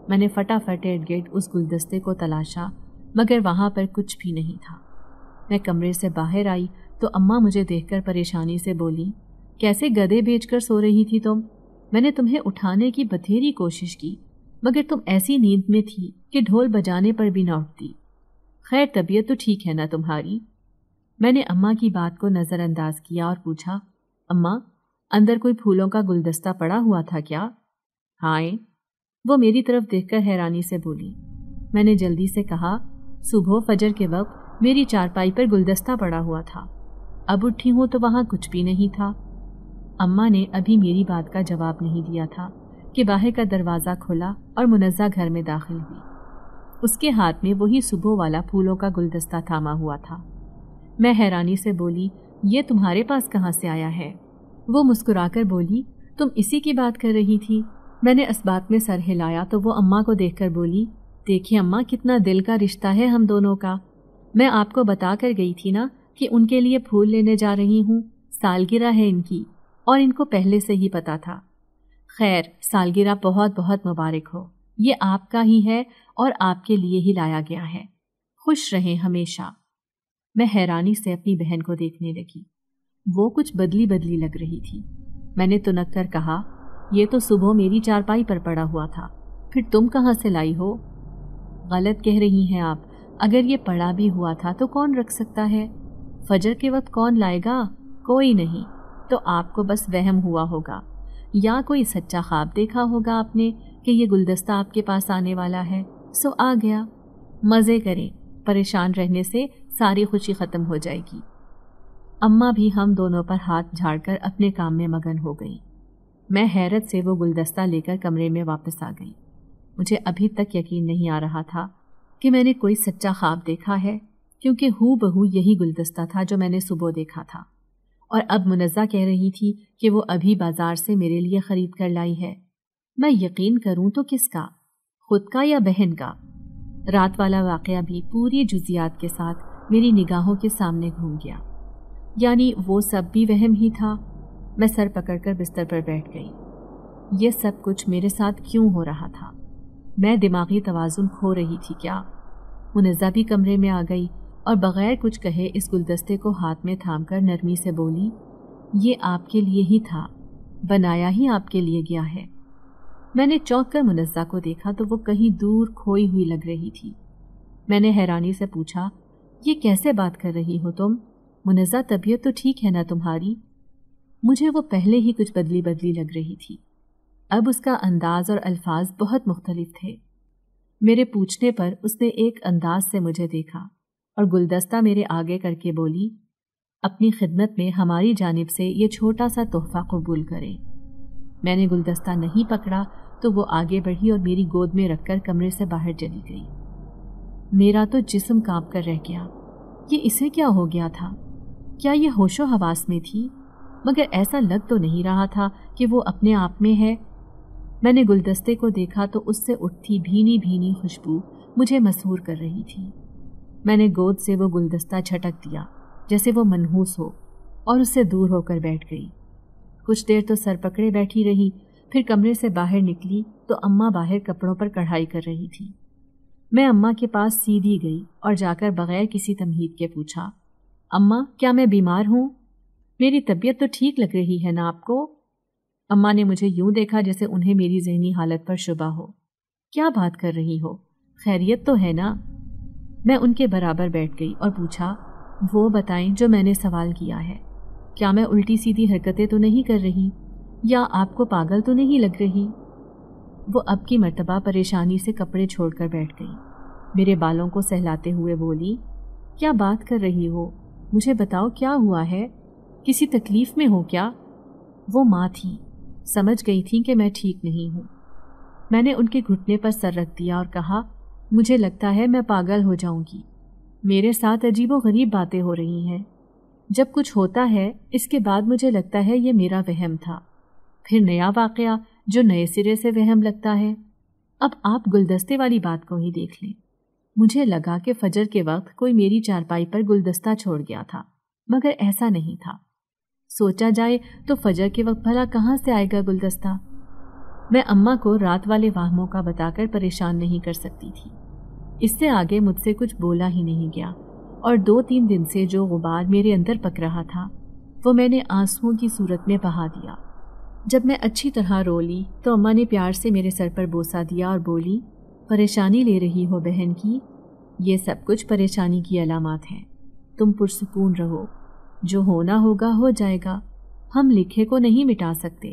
میں نے فٹافٹ ارد گرد اس گلدستے کو تلاشا، مگر وہاں پر کچھ بھی نہیں تھا۔ میں کمرے سے باہر آئی تو اماں مجھے دیکھ کر پریشانی سے بولی، کیسے گدے بیچ کر سو رہی تھی تم؟ میں نے تمہیں اٹھانے کی بتھیری کوشش کی، مگر تم ایسی نیند میں تھی کہ ڈھول بجانے پر بھی نہ اٹھتی۔ خیر طبیعت تو ٹھیک ہے نا تمہاری؟ میں نے اماں کی بات کو نظر انداز کیا اور پوچھا، اماں اندر کوئی پھولوں کا گلدستہ پڑا ہوا تھا کیا؟ ہائے، وہ میری طرف دیکھ کر حیرانی سے بولی۔ میں نے جلدی سے کہا، صبح فجر کے وقت میری چارپائی پر گلدستہ پڑا ہوا تھا، اب اٹھی ہوں تو وہاں کچھ بھی نہیں تھا۔ اماں نے ابھی میری بات کا جواب نہیں دیا تھا کہ باہر کا دروازہ کھلا اور منزہ گھر میں داخل ہوئی۔ اس کے ہاتھ میں وہی صبح والا پھولوں کا گلدستہ تھاما ہوا تھا۔ میں حیرانی سے بولی، یہ تمہارے پاس کہاں سے آیا ہے؟ وہ مسکرا کر بولی، تم اسی کی بات کر رہی تھی۔ میں نے اسبات میں سر ہلایا تو وہ اماں کو دیکھ کر بولی، دیکھیے اماں کتنا دل کا رشتہ ہے ہم دونوں کا۔ میں آپ کو بتا کر گئی تھی نا کہ ان کے لیے پھول لینے جا رہی ہوں، سالگرہ ہے ان کی، اور ان کو پہلے سے ہی پتا تھا۔ خیر، سالگرہ بہت بہت مبارک ہو، یہ آپ کا ہی ہے اور آپ کے لیے ہی لایا گیا ہے، خوش رہیں ہمیشہ۔ میں حیرانی سے اپنی بہن کو دیکھنے لگی، وہ کچھ بدلی بدلی لگ رہی تھی۔ میں نے تنک کر کہا، یہ تو صبح میری چارپائی پر پڑا ہوا تھا، پھر تم کہاں سے لائی ہو؟ غلط کہہ رہی ہیں آپ، اگر یہ پڑا بھی ہوا تھا تو کون رکھ سکتا ہے؟ فجر کے وقت کون لائے گا؟ کوئی نہیں، تو آپ کو بس وہم ہوا ہوگا، یا کوئی سچا خواب دیکھا ہوگا آپ نے کہ یہ گلدستہ آپ کے پاس آنے والا ہے، سو آ گیا۔ مزے کریں، پریشان رہنے سے ساری خوشی ختم ہو جائے گی۔ اماں بھی ہم دونوں پر ہاتھ جھاڑ کر اپنے کام میں مگن ہو گئی۔ میں حیرت سے وہ گلدستہ لے کر کمرے میں واپس آ گئی۔ مجھے ابھی تک یقین نہیں آ رہا تھا کہ میں نے کوئی سچا خواب دیکھا ہے، کیونکہ ہو بہو یہی گلدستہ تھا جو میں نے صبح دیکھا تھا، اور اب منزہ کہہ رہی تھی کہ وہ ابھی بازار سے میرے لیے خرید کر لائی ہے۔ میں یقین کروں تو کس کا، خود کا یا بہن کا؟ رات والا واقعہ بھی پوری جزیات کے ساتھ میری نگاہوں کے سامنے گھوم گیا، یعنی وہ سب بھی وہم ہی تھا۔ میں سر پکڑ کر بستر پر بیٹھ گئی۔ یہ سب کچھ میرے ساتھ کیوں ہو رہا تھا؟ میں دماغی توازن کھو رہی تھی کیا؟ منزہ بھی کمرے میں آ گئی اور بغیر کچھ کہے اس گلدستے کو ہاتھ میں تھام کر نرمی سے بولی، یہ آپ کے لیے ہی تھا، بنایا ہی آپ کے لیے گیا ہے۔ میں نے چونک کر منزہ کو دیکھا تو وہ کہیں دور کھوئی ہوئی لگ رہی تھی۔ میں نے حیرانی سے پوچھا، یہ کیسے بات کر رہی ہو تم؟ منزہ طبیعت تو ٹھیک ہے نا تمہاری؟ مجھے وہ پہلے ہی کچھ بدلی بدلی لگ رہی تھی، اب اس کا انداز اور الفاظ بہت مختلف تھے۔ میرے پوچھنے پر اس نے ایک انداز سے مجھے دیکھا اور گلدستہ میرے آگے کر کے بولی، اپنی خدمت میں ہماری جانب سے یہ چھوٹا سا تحفہ قبول کریں۔ میں نے گلدستہ نہیں پکڑا تو وہ آگے بڑھی اور میری گود میں رکھ کر کمرے سے باہر چلی گئی۔ میرا تو جسم کانپ کر رہ گیا، یہ اسے کیا ہو گیا تھا؟ کیا یہ ہوش و حواس میں تھی؟ مگر ایسا لگ تو نہیں رہا تھا کہ وہ اپنے آپ میں ہے۔ میں نے گلدستے کو دیکھا تو اس سے اٹھتی بھینی بھینی خوشبو مجھے مسحور کر رہی تھی۔ میں نے گود سے وہ گلدستہ جھٹک دیا جیسے وہ منحوس ہو، اور اس سے دور ہو کر بیٹھ گئی۔ کچھ دیر تو سر پکڑے بیٹھی رہی، پھر کمرے سے باہر نکلی تو اماں باہر کپڑوں پر کڑھائی کر رہی تھی۔ میں اماں کے پاس سیدھی گئی اور جا کر بغیر کسی تمہید کے پوچھا، اماں کیا میں بیمار ہوں؟ میری طبیعت تو ٹھیک لگ رہی ہے نا آپ کو؟ اماں نے مجھے یوں دیکھا جیسے انہیں میری ذہنی حالت پر شبہ ہو۔ کیا بات کر رہی ہو؟ خیریت تو ہے نا؟ میں ان کے برابر بیٹھ گئی اور پوچھا، وہ بتائیں جو میں نے سوال کیا ہے، کیا میں الٹی سیدھی حرکتیں تو نہیں کر رہی، یا آپ کو پاگل تو نہیں لگ رہی؟ وہ اب کی مرتبہ پریشانی سے کپڑے چھوڑ کر بیٹھ گئی، میرے بالوں کو سہلاتے ہوئے بولی، کیا بات کر رہی ہو؟ مجھے بتاؤ کیا ہوا ہے؟ کسی تکلیف میں ہو کیا؟ وہ ماں تھی، سمجھ گئی تھیں کہ میں ٹھیک نہیں ہوں۔ میں نے ان کے گھٹنے پر سر رکھ دیا اور کہا، مجھے لگتا ہے میں پاگل ہو جاؤں گی، میرے ساتھ عجیب و غریب باتیں ہو رہی ہیں۔ جب کچھ ہوتا ہے اس کے بعد مجھے لگتا ہے یہ میرا وہم تھا، پھر نیا واقعہ جو نئے سرے سے وہم لگتا ہے۔ اب آپ گلدستے والی بات کو ہی دیکھ لیں، مجھے لگا کہ فجر کے وقت کوئی میری چارپائی پر گلدستہ چھوڑ گیا تھا، مگر ایسا نہیں تھا۔ سوچا جائے تو فجر کے وقت بھلا کہاں سے آئے گا گلدستہ؟ میں اماں کو رات والے واہموں کا بتا کر پریشان نہیں کر سکتی تھی۔ اس سے آگے مجھ سے کچھ بولا ہی نہیں گیا، اور 2-3 دن سے جو غبار میرے اندر پک رہا تھا وہ میں نے آنسوؤں کی صورت میں بہا دیا۔ جب میں اچھی طرح رو لی تو اماں نے پیار سے میرے سر پر بوسہ دیا اور بولی، پریشانی لے رہی ہو بہن کی؟ یہ سب کچھ پریشانی کی علامات ہیں، تم پرسکون رہو، جو ہونا ہوگا ہو جائے گا، ہم لکھے کو نہیں مٹا سکتے۔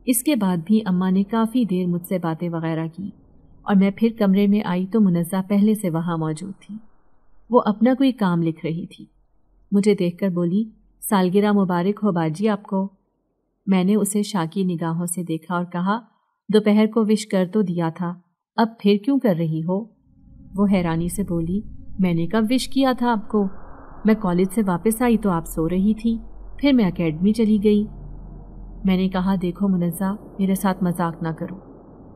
اس کے بعد بھی اماں نے کافی دیر مجھ سے باتیں وغیرہ کی، اور میں پھر کمرے میں آئی تو منزہ پہلے سے وہاں موجود تھی۔ وہ اپنا کوئی کام لکھ رہی تھی۔ مجھے دیکھ کر بولی، سالگرہ مبارک ہو باجی آپ کو۔ میں نے اسے شاکی نگاہوں سے دیکھا اور کہا، دوپہر کو وش کر تو دیا تھا، اب پھر کیوں کر رہی ہو؟ وہ حیرانی سے بولی، میں نے کب وش کیا تھا آپ کو؟ میں کالج سے واپس آئی تو آپ سو رہی تھی، پھر میں اکیڈمی چلی گئی۔ میں نے کہا، دیکھو منزہ، میرے ساتھ مذاق نہ کرو،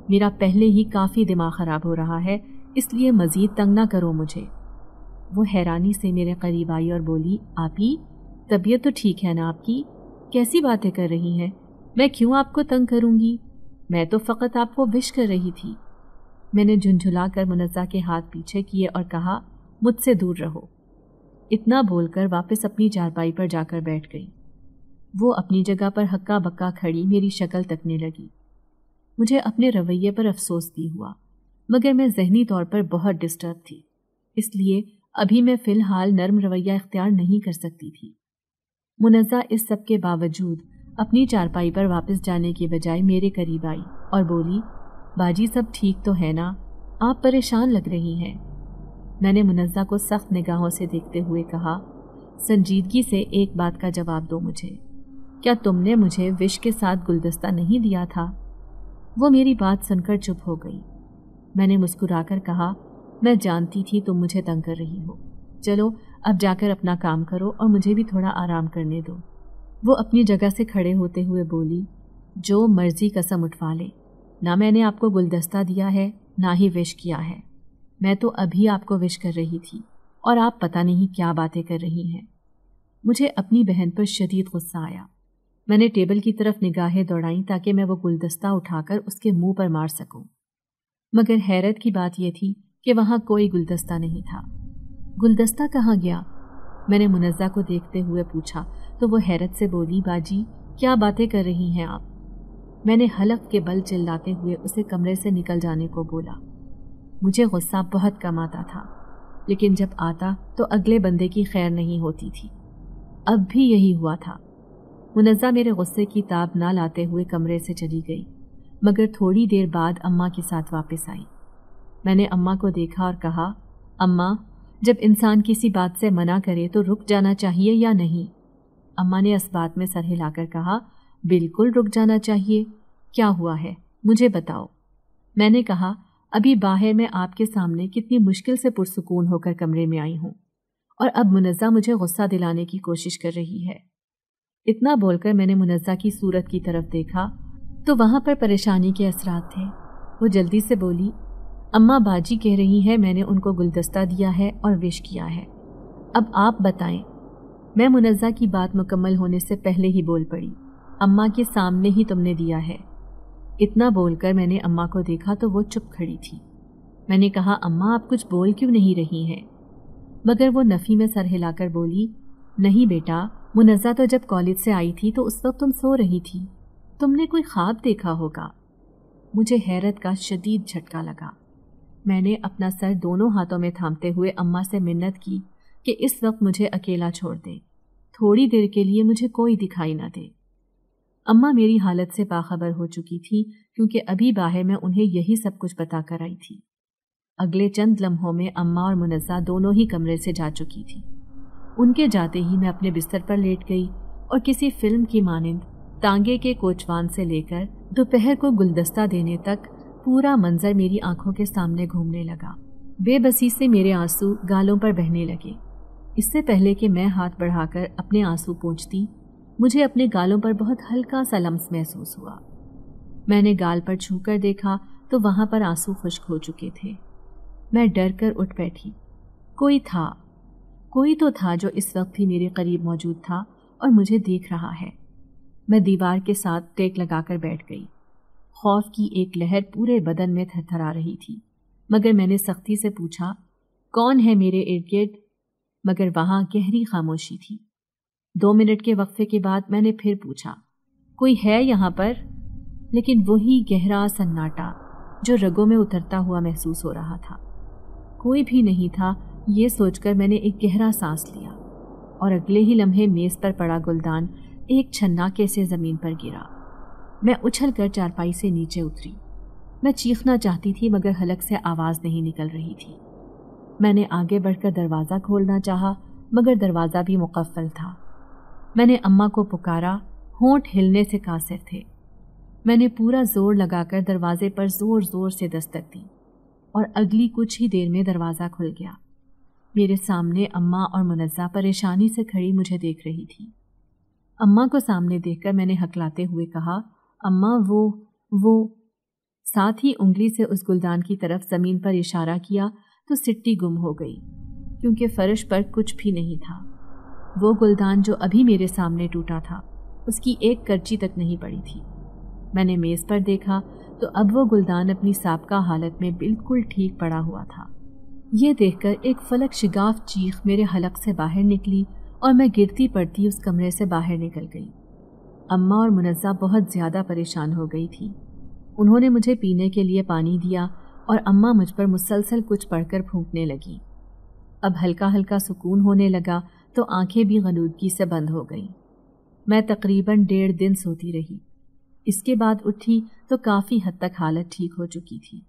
میرا پہلے ہی کافی دماغ خراب ہو رہا ہے، اس لیے مزید تنگ نہ کرو مجھے۔ وہ حیرانی سے میرے قریب آئی اور بولی، آپی طبیعت تو ٹھیک ہے نا آپ کی؟ کیسی باتیں کر رہی ہیں؟ میں کیوں آپ کو تنگ کروں گی؟ میں تو فقط آپ کو وش کر رہی تھی۔ میں نے جھنجھلا کر منزہ کے ہاتھ پیچھے کیے اور کہا، مجھ سے دور رہو۔ اتنا بول کر واپس اپنی چارپائی پر جا کر بیٹھ گئی۔ وہ اپنی جگہ پر ہکا بکا کھڑی میری شکل تکنے لگی۔ مجھے اپنے رویے پر افسوس بھی ہوا، مگر میں ذہنی طور پر بہت ڈسٹرب تھی، اس لیے ابھی میں فی الحال نرم رویہ اختیار نہیں کر سکتی تھی۔ منزہ اس سب کے باوجود اپنی چارپائی پر واپس جانے کی بجائے میرے قریب آئی اور بولی، باجی سب ٹھیک تو ہے نا؟ آپ پریشان لگ رہی ہیں۔ میں نے منزہ کو سخت نگاہوں سے دیکھتے ہوئے کہا، سنجیدگی سے ایک بات کا جواب دو مجھے، کیا تم نے مجھے وش کے ساتھ گلدستہ نہیں دیا تھا؟ وہ میری بات سن کر چپ ہو گئی۔ میں نے مسکرا کر کہا، میں جانتی تھی تم مجھے تنگ کر رہی ہو، چلو اب جا کر اپنا کام کرو اور مجھے بھی تھوڑا آرام کرنے دو۔ وہ اپنی جگہ سے کھڑے ہوتے ہوئے بولی، جو مرضی قسم اٹھوا لے، نہ میں نے آپ کو گلدستہ دیا ہے نہ ہی وش کیا ہے، میں تو ابھی آپ کو وش کر رہی تھی اور آپ پتہ نہیں کیا باتیں کر رہی ہیں۔ مجھے اپنی بہن پر شدید غصہ آیا۔ میں نے ٹیبل کی طرف نگاہیں دوڑائیں تاکہ میں وہ گلدستہ اٹھا کر اس کے منہ پر مار سکوں، مگر حیرت کی بات یہ تھی کہ وہاں کوئی گلدستہ نہیں تھا۔ گلدستہ کہاں گیا؟ میں نے منزہ کو دیکھتے ہوئے پوچھا تو وہ حیرت سے بولی، باجی کیا باتیں کر رہی ہیں آپ؟ میں نے حلق کے بل چلاتے ہوئے اسے کمرے سے نکل جانے کو بولا۔ مجھے غصہ بہت کم آتا تھا، لیکن جب آتا تو اگلے بندے کی خیر نہیں ہوتی تھی۔ اب بھی یہی ہوا تھا۔ منزہ میرے غصے کی تاب نہ لاتے ہوئے کمرے سے چلی گئی، مگر تھوڑی دیر بعد اماں کے ساتھ واپس آئی۔ میں نے اماں کو دیکھا اور کہا، اماں جب انسان کسی بات سے منع کرے تو رک جانا چاہیے یا نہیں؟ اماں نے اس بات میں سر ہلا کر کہا، بالکل رک جانا چاہیے، کیا ہوا ہے مجھے بتاؤ۔ میں نے کہا، ابھی باہر میں آپ کے سامنے کتنی مشکل سے پرسکون ہو کر کمرے میں آئی ہوں، اور اب منزہ مجھے غصہ دلانے کی کوشش کر رہی ہے۔ اتنا بول کر میں نے منزہ کی صورت کی طرف دیکھا تو وہاں پر پریشانی کے اثرات تھے۔ وہ جلدی سے بولی، اماں باجی کہہ رہی ہے میں نے ان کو گلدستہ دیا ہے اور وش کیا ہے، اب آپ بتائیں۔ میں منزہ کی بات مکمل ہونے سے پہلے ہی بول پڑی، اماں کے سامنے ہی تم نے دیا ہے۔ اتنا بول کر میں نے اماں کو دیکھا تو وہ چپ کھڑی تھی۔ میں نے کہا، اماں آپ کچھ بول کیوں نہیں رہی ہیں؟ مگر وہ نفی میں سر ہلا کر بولی، نہیں بیٹا، منزہ تو جب کالج سے آئی تھی تو اس وقت تم سو رہی تھی، تم نے کوئی خواب دیکھا ہوگا۔ مجھے حیرت کا شدید جھٹکا لگا۔ میں نے اپنا سر دونوں ہاتھوں میں تھامتے ہوئے اماں سے منت کی کہ اس وقت مجھے اکیلا چھوڑ دے، تھوڑی دیر کے لیے مجھے کوئی دکھائی نہ دے۔ اماں میری حالت سے باخبر ہو چکی تھی کیونکہ ابھی باہر میں انہیں یہی سب کچھ بتا کر آئی تھی۔ اگلے چند لمحوں میں اماں اور منزہ دونوں ہی کمرے سے جا چکی تھی۔ ان کے جاتے ہی میں اپنے بستر پر لیٹ گئی اور کسی فلم کی مانند تانگے کے کوچوان سے لے کر دوپہر کو گلدستہ دینے تک پورا منظر میری آنکھوں کے سامنے گھومنے لگا۔ بے بسی سے میرے آنسو گالوں پر بہنے لگے۔ اس سے پہلے کہ میں ہاتھ بڑھا کر اپنے آنسو پونچھتی، مجھے اپنے گالوں پر بہت ہلکا سا لمس محسوس ہوا۔ میں نے گال پر چھو کر دیکھا تو وہاں پر آنسو خشک ہو چکے تھے۔ میں ڈر کر اٹھ بیٹھی۔ کوئی تو تھا جو اس وقت بھی میرے قریب موجود تھا اور مجھے دیکھ رہا ہے۔ میں دیوار کے ساتھ ٹیک لگا کر بیٹھ گئی۔ خوف کی ایک لہر پورے بدن میں تھرتھرا رہی تھی، مگر میں نے سختی سے پوچھا، کون ہے میرے ارد گرد؟ مگر وہاں گہری خاموشی تھی۔ 2 منٹ کے وقفے کے بعد میں نے پھر پوچھا، کوئی ہے یہاں پر؟ لیکن وہی گہرا سناٹا جو رگوں میں اترتا ہوا محسوس ہو رہا تھا۔ کوئی بھی نہیں تھا، یہ سوچ کر میں نے ایک گہرا سانس لیا اور اگلے ہی لمحے میز پر پڑا گلدان ایک چھناکے سے زمین پر گرا۔ میں اچھل کر چارپائی سے نیچے اتری۔ میں چیخنا چاہتی تھی مگر حلق سے آواز نہیں نکل رہی تھی۔ میں نے آگے بڑھ کر دروازہ کھولنا چاہا مگر دروازہ بھی مقفل تھا۔ میں نے اماں کو پکارا، ہونٹ ہلنے سے قاصر تھے۔ میں نے پورا زور لگا کر دروازے پر زور زور سے دستک دی اور اگلی کچھ ہی دیر میں دروازہ کھل گیا۔ میرے سامنے اماں اور منزہ پریشانی سے کھڑی مجھے دیکھ رہی تھی۔ اماں کو سامنے دیکھ کر میں نے ہکلاتے ہوئے کہا، اماں وہ ساتھ ہی انگلی سے اس گلدان کی طرف زمین پر اشارہ کیا تو سٹی گم ہو گئی۔ کیونکہ فرش پر کچھ بھی نہیں تھا۔ وہ گلدان جو ابھی میرے سامنے ٹوٹا تھا اس کی ایک کرچی تک نہیں پڑی تھی۔ میں نے میز پر دیکھا تو اب وہ گلدان اپنی سابقہ حالت میں بالکل ٹھیک پڑا ہوا تھا۔ یہ دیکھ کر ایک فلک شگاف چیخ میرے حلق سے باہر نکلی اور میں گرتی پڑتی اس کمرے سے باہر نکل گئی۔ اماں اور منزہ بہت زیادہ پریشان ہو گئی تھی۔ انہوں نے مجھے پینے کے لیے پانی دیا اور اماں مجھ پر مسلسل کچھ پڑھ کر پھونکنے لگی۔ اب ہلکا ہلکا سکون ہونے لگا تو آنکھیں بھی غنودگی سے بند ہو گئیں۔ میں تقریباً 1.5 دن سوتی رہی۔ اس کے بعد اٹھی تو کافی حد تک حالت ٹھیک ہو چکی تھی۔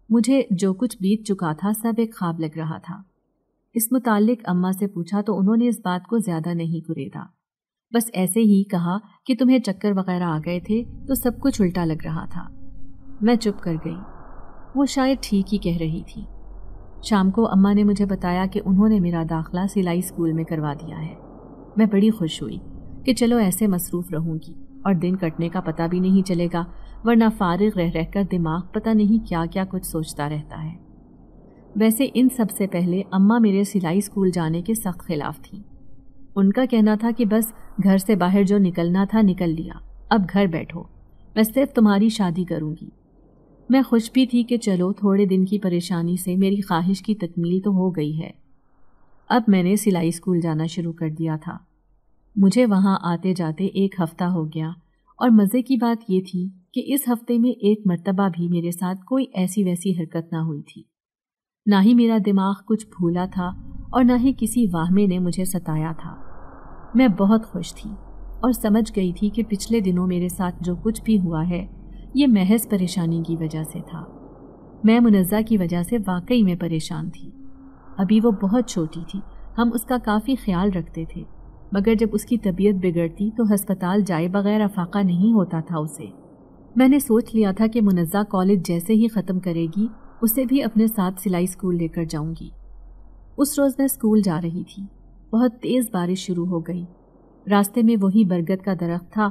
مجھے جو کچھ بیت چکا تھا سب ایک خواب لگ رہا تھا۔ اس متعلق اماں سے پوچھا تو انہوں نے اس بات کو زیادہ نہیں گریدا، بس ایسے ہی کہا کہ تمہیں چکر وغیرہ آ گئے تھے تو سب کچھ الٹا لگ رہا تھا۔ میں چپ کر گئی۔ وہ شاید ٹھیک ہی کہہ رہی تھی۔ شام کو اماں نے مجھے بتایا کہ انہوں نے میرا داخلہ سلائی اسکول میں کروا دیا ہے۔ میں بڑی خوش ہوئی کہ چلو ایسے مصروف رہوں گی اور دن کٹنے کا پتہ بھی نہیں چلے گا، ورنہ فارغ رہ کر دماغ پتہ نہیں کیا کیا کچھ سوچتا رہتا ہے۔ ویسے ان سب سے پہلے اماں میرے سلائی اسکول جانے کے سخت خلاف تھیں۔ ان کا کہنا تھا کہ بس گھر سے باہر جو نکلنا تھا نکل لیا، اب گھر بیٹھو، میں صرف تمہاری شادی کروں گی۔ میں خوش بھی تھی کہ چلو تھوڑے دن کی پریشانی سے میری خواہش کی تکمیل تو ہو گئی ہے۔ اب میں نے سلائی اسکول جانا شروع کر دیا تھا۔ مجھے وہاں آتے جاتے 1 ہفتہ ہو گیا، اور مزے کی بات یہ تھی کہ اس ہفتے میں ایک مرتبہ بھی میرے ساتھ کوئی ایسی ویسی حرکت نہ ہوئی تھی۔ نہ ہی میرا دماغ کچھ بھولا تھا اور نہ ہی کسی واہمے نے مجھے ستایا تھا۔ میں بہت خوش تھی اور سمجھ گئی تھی کہ پچھلے دنوں میرے ساتھ جو کچھ بھی ہوا ہے یہ محض پریشانی کی وجہ سے تھا۔ میں منزہ کی وجہ سے واقعی میں پریشان تھی۔ ابھی وہ بہت چھوٹی تھی، ہم اس کا کافی خیال رکھتے تھے، مگر جب اس کی طبیعت بگڑتی تو ہسپتال جائے بغیر افاقہ نہیں ہوتا تھا اسے۔ میں نے سوچ لیا تھا کہ منزہ کالج جیسے ہی ختم کرے گی اسے بھی اپنے ساتھ سلائی اسکول لے کر جاؤں گی۔ اس روز میں اسکول جا رہی تھی۔ بہت تیز بارش شروع ہو گئی۔ راستے میں وہی برگد کا درخت تھا۔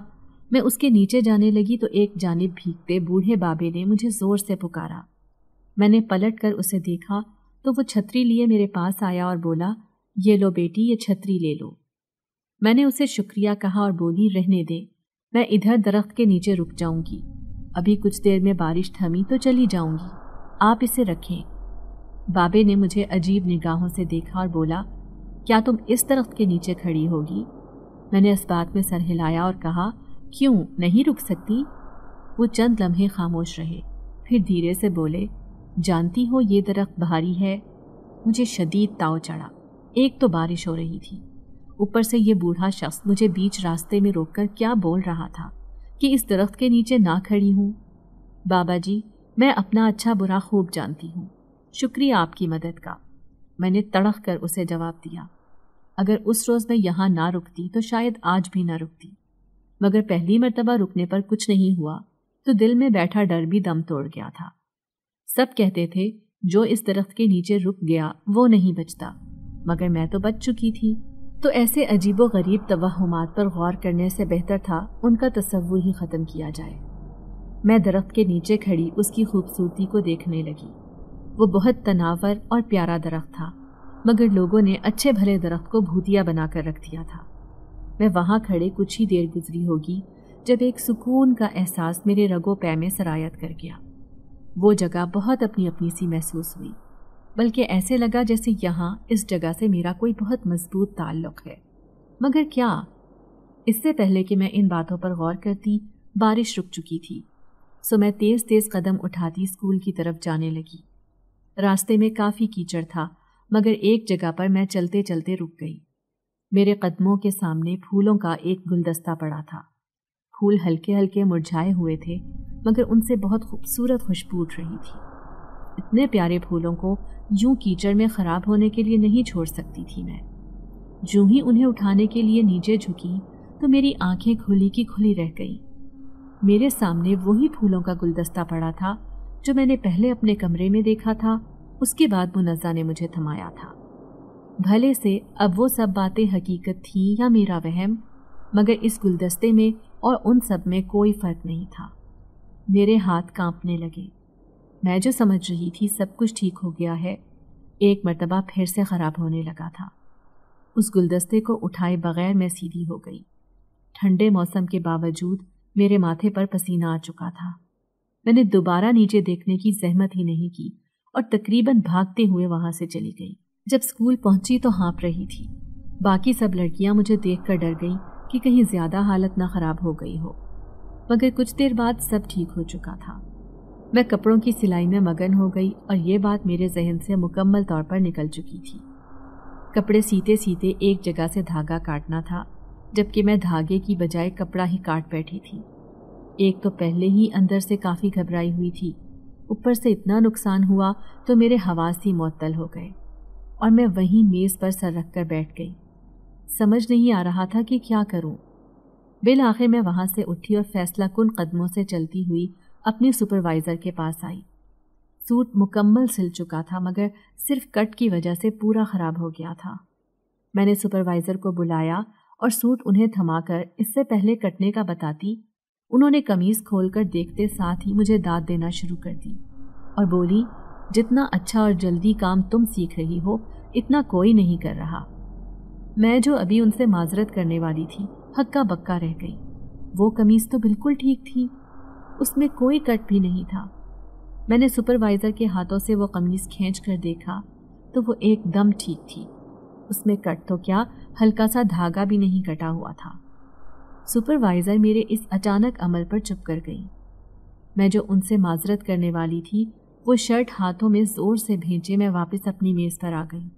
میں اس کے نیچے جانے لگی تو ایک جانب بھیگتے بوڑھے بابے نے مجھے زور سے پکارا۔ میں نے پلٹ کر اسے دیکھا تو وہ چھتری لیے میرے پاس آیا اور بولا، یہ لو بیٹی، یہ چھتری لے لو۔ میں نے اسے شکریہ کہا اور بولی، رہنے دے، میں ادھر درخت کے نیچے رک جاؤں گی، ابھی کچھ دیر میں بارش تھمی تو چلی جاؤں گی، آپ اسے رکھیں۔ بابے نے مجھے عجیب نگاہوں سے دیکھا اور بولا، کیا تم اس درخت کے نیچے کھڑی ہوگی؟ میں نے اس بات میں سر ہلایا اور کہا، کیوں نہیں رک سکتی؟ وہ چند لمحے خاموش رہے، پھر دھیرے سے بولے، جانتی ہو یہ درخت بھاری ہے؟ مجھے شدید تاؤ چڑھا۔ ایک تو بارش ہو رہی تھی، اوپر سے یہ بوڑھا شخص مجھے بیچ راستے میں روک کر کیا بول رہا تھا کہ اس درخت کے نیچے نہ کھڑی ہوں۔ بابا جی، میں اپنا اچھا برا خوب جانتی ہوں، شکریہ آپ کی مدد کا، میں نے تڑخ کر اسے جواب دیا۔ اگر اس روز میں یہاں نہ رکتی تو شاید آج بھی نہ رکتی، مگر پہلی مرتبہ رکنے پر کچھ نہیں ہوا تو دل میں بیٹھا ڈر بھی دم توڑ گیا تھا۔ سب کہتے تھے جو اس درخت کے نیچے رک گیا وہ نہیں بچتا، مگر میں تو بچ چکی تھی، تو ایسے عجیب و غریب توہمات پر غور کرنے سے بہتر تھا ان کا تصور ہی ختم کیا جائے۔ میں درخت کے نیچے کھڑی اس کی خوبصورتی کو دیکھنے لگی۔ وہ بہت تناور اور پیارا درخت تھا، مگر لوگوں نے اچھے بھلے درخت کو بھوتیا بنا کر رکھ دیا تھا۔ میں وہاں کھڑے کچھ ہی دیر گزری ہوگی جب ایک سکون کا احساس میرے رگو پے میں سرایت کر گیا۔ وہ جگہ بہت اپنی اپنی سی محسوس ہوئی، بلکہ ایسے لگا جیسے یہاں اس جگہ سے میرا کوئی بہت مضبوط تعلق ہے۔ مگر کیا؟ اس سے پہلے کہ میں ان باتوں پر غور کرتی، بارش رک چکی تھی، سو میں تیز تیز قدم اٹھاتی اسکول کی طرف جانے لگی۔ راستے میں کافی کیچڑ تھا، مگر ایک جگہ پر میں چلتے چلتے رک گئی۔ میرے قدموں کے سامنے پھولوں کا ایک گلدستہ پڑا تھا۔ پھول ہلکے ہلکے مرجھائے ہوئے تھے، مگر ان سے بہت خوبصورت خوشبو اٹھ رہی تھی۔ اتنے پیارے پھولوں کو یوں کیچڑ میں خراب ہونے کے لیے نہیں چھوڑ سکتی تھی میں۔ جو ہی انہیں اٹھانے کے لیے نیچے جھکی تو میری آنکھیں کھلی کی کھلی رہ گئیں۔ میرے سامنے وہی پھولوں کا گلدستہ پڑا تھا جو میں نے پہلے اپنے کمرے میں دیکھا تھا، اس کے بعد منزہ نے مجھے تھمایا تھا۔ بھلے سے اب وہ سب باتیں حقیقت تھیں یا میرا وہم، مگر اس گلدستے میں اور ان سب میں کوئی فرق نہیں تھا۔ میرے ہاتھ کانپنے لگے۔ میں جو سمجھ رہی تھی سب کچھ ٹھیک ہو گیا ہے، ایک مرتبہ پھر سے خراب ہونے لگا تھا۔ اس گلدستے کو اٹھائے بغیر میں سیدھی ہو گئی۔ ٹھنڈے موسم کے باوجود میرے ماتھے پر پسینہ آ چکا تھا۔ میں نے دوبارہ نیچے دیکھنے کی زحمت ہی نہیں کی اور تقریباً بھاگتے ہوئے وہاں سے چلی گئی۔ جب اسکول پہنچی تو ہانپ رہی تھی۔ باقی سب لڑکیاں مجھے دیکھ کر ڈر گئی کہ کہیں زیادہ حالت نہ خراب ہو گئی ہو، مگر کچھ دیر بعد سب ٹھیک ہو چکا تھا۔ میں کپڑوں کی سلائی میں مگن ہو گئی اور یہ بات میرے ذہن سے مکمل طور پر نکل چکی تھی۔ کپڑے سیتے سیتے ایک جگہ سے دھاگا کاٹنا تھا، جبکہ میں دھاگے کی بجائے کپڑا ہی کاٹ بیٹھی تھی۔ ایک تو پہلے ہی اندر سے کافی گھبرائی ہوئی تھی، اوپر سے اتنا نقصان ہوا تو میرے حواس ہی معطل ہو گئے اور میں وہیں میز پر سر رکھ کر بیٹھ گئی۔ سمجھ نہیں آ رہا تھا کہ کیا کروں۔ بالآخر میں وہاں سے اٹھی اور فیصلہ کن قدموں سے چلتی ہوئی اپنی سپروائزر کے پاس آئی۔ سوٹ مکمل سل چکا تھا مگر صرف کٹ کی وجہ سے پورا خراب ہو گیا تھا۔ میں نے سپروائزر کو بلایا اور سوٹ انہیں تھما کر اس سے پہلے کٹنے کا بتاتی انہوں نے قمیض کھول کر دیکھتے ساتھ ہی مجھے داد دینا شروع کر دی اور بولی، جتنا اچھا اور جلدی کام تم سیکھ رہی ہو اتنا کوئی نہیں کر رہا۔ میں جو ابھی ان سے معذرت کرنے والی تھی ہکا بکا رہ گئی۔ وہ قمیض تو بالکل ٹھیک تھی، اس میں کوئی کٹ بھی نہیں تھا۔ میں نے سپروائزر کے ہاتھوں سے وہ قمیض کھینچ کر دیکھا تو وہ ایک دم ٹھیک تھی، اس میں کٹ تو کیا ہلکا سا دھاگا بھی نہیں کٹا ہوا تھا۔ سپروائزر میرے اس اچانک عمل پر چپ کر گئی۔ میں جو ان سے معذرت کرنے والی تھی وہ شرٹ ہاتھوں میں زور سے بھینچے میں واپس اپنی میز پر آ گئی۔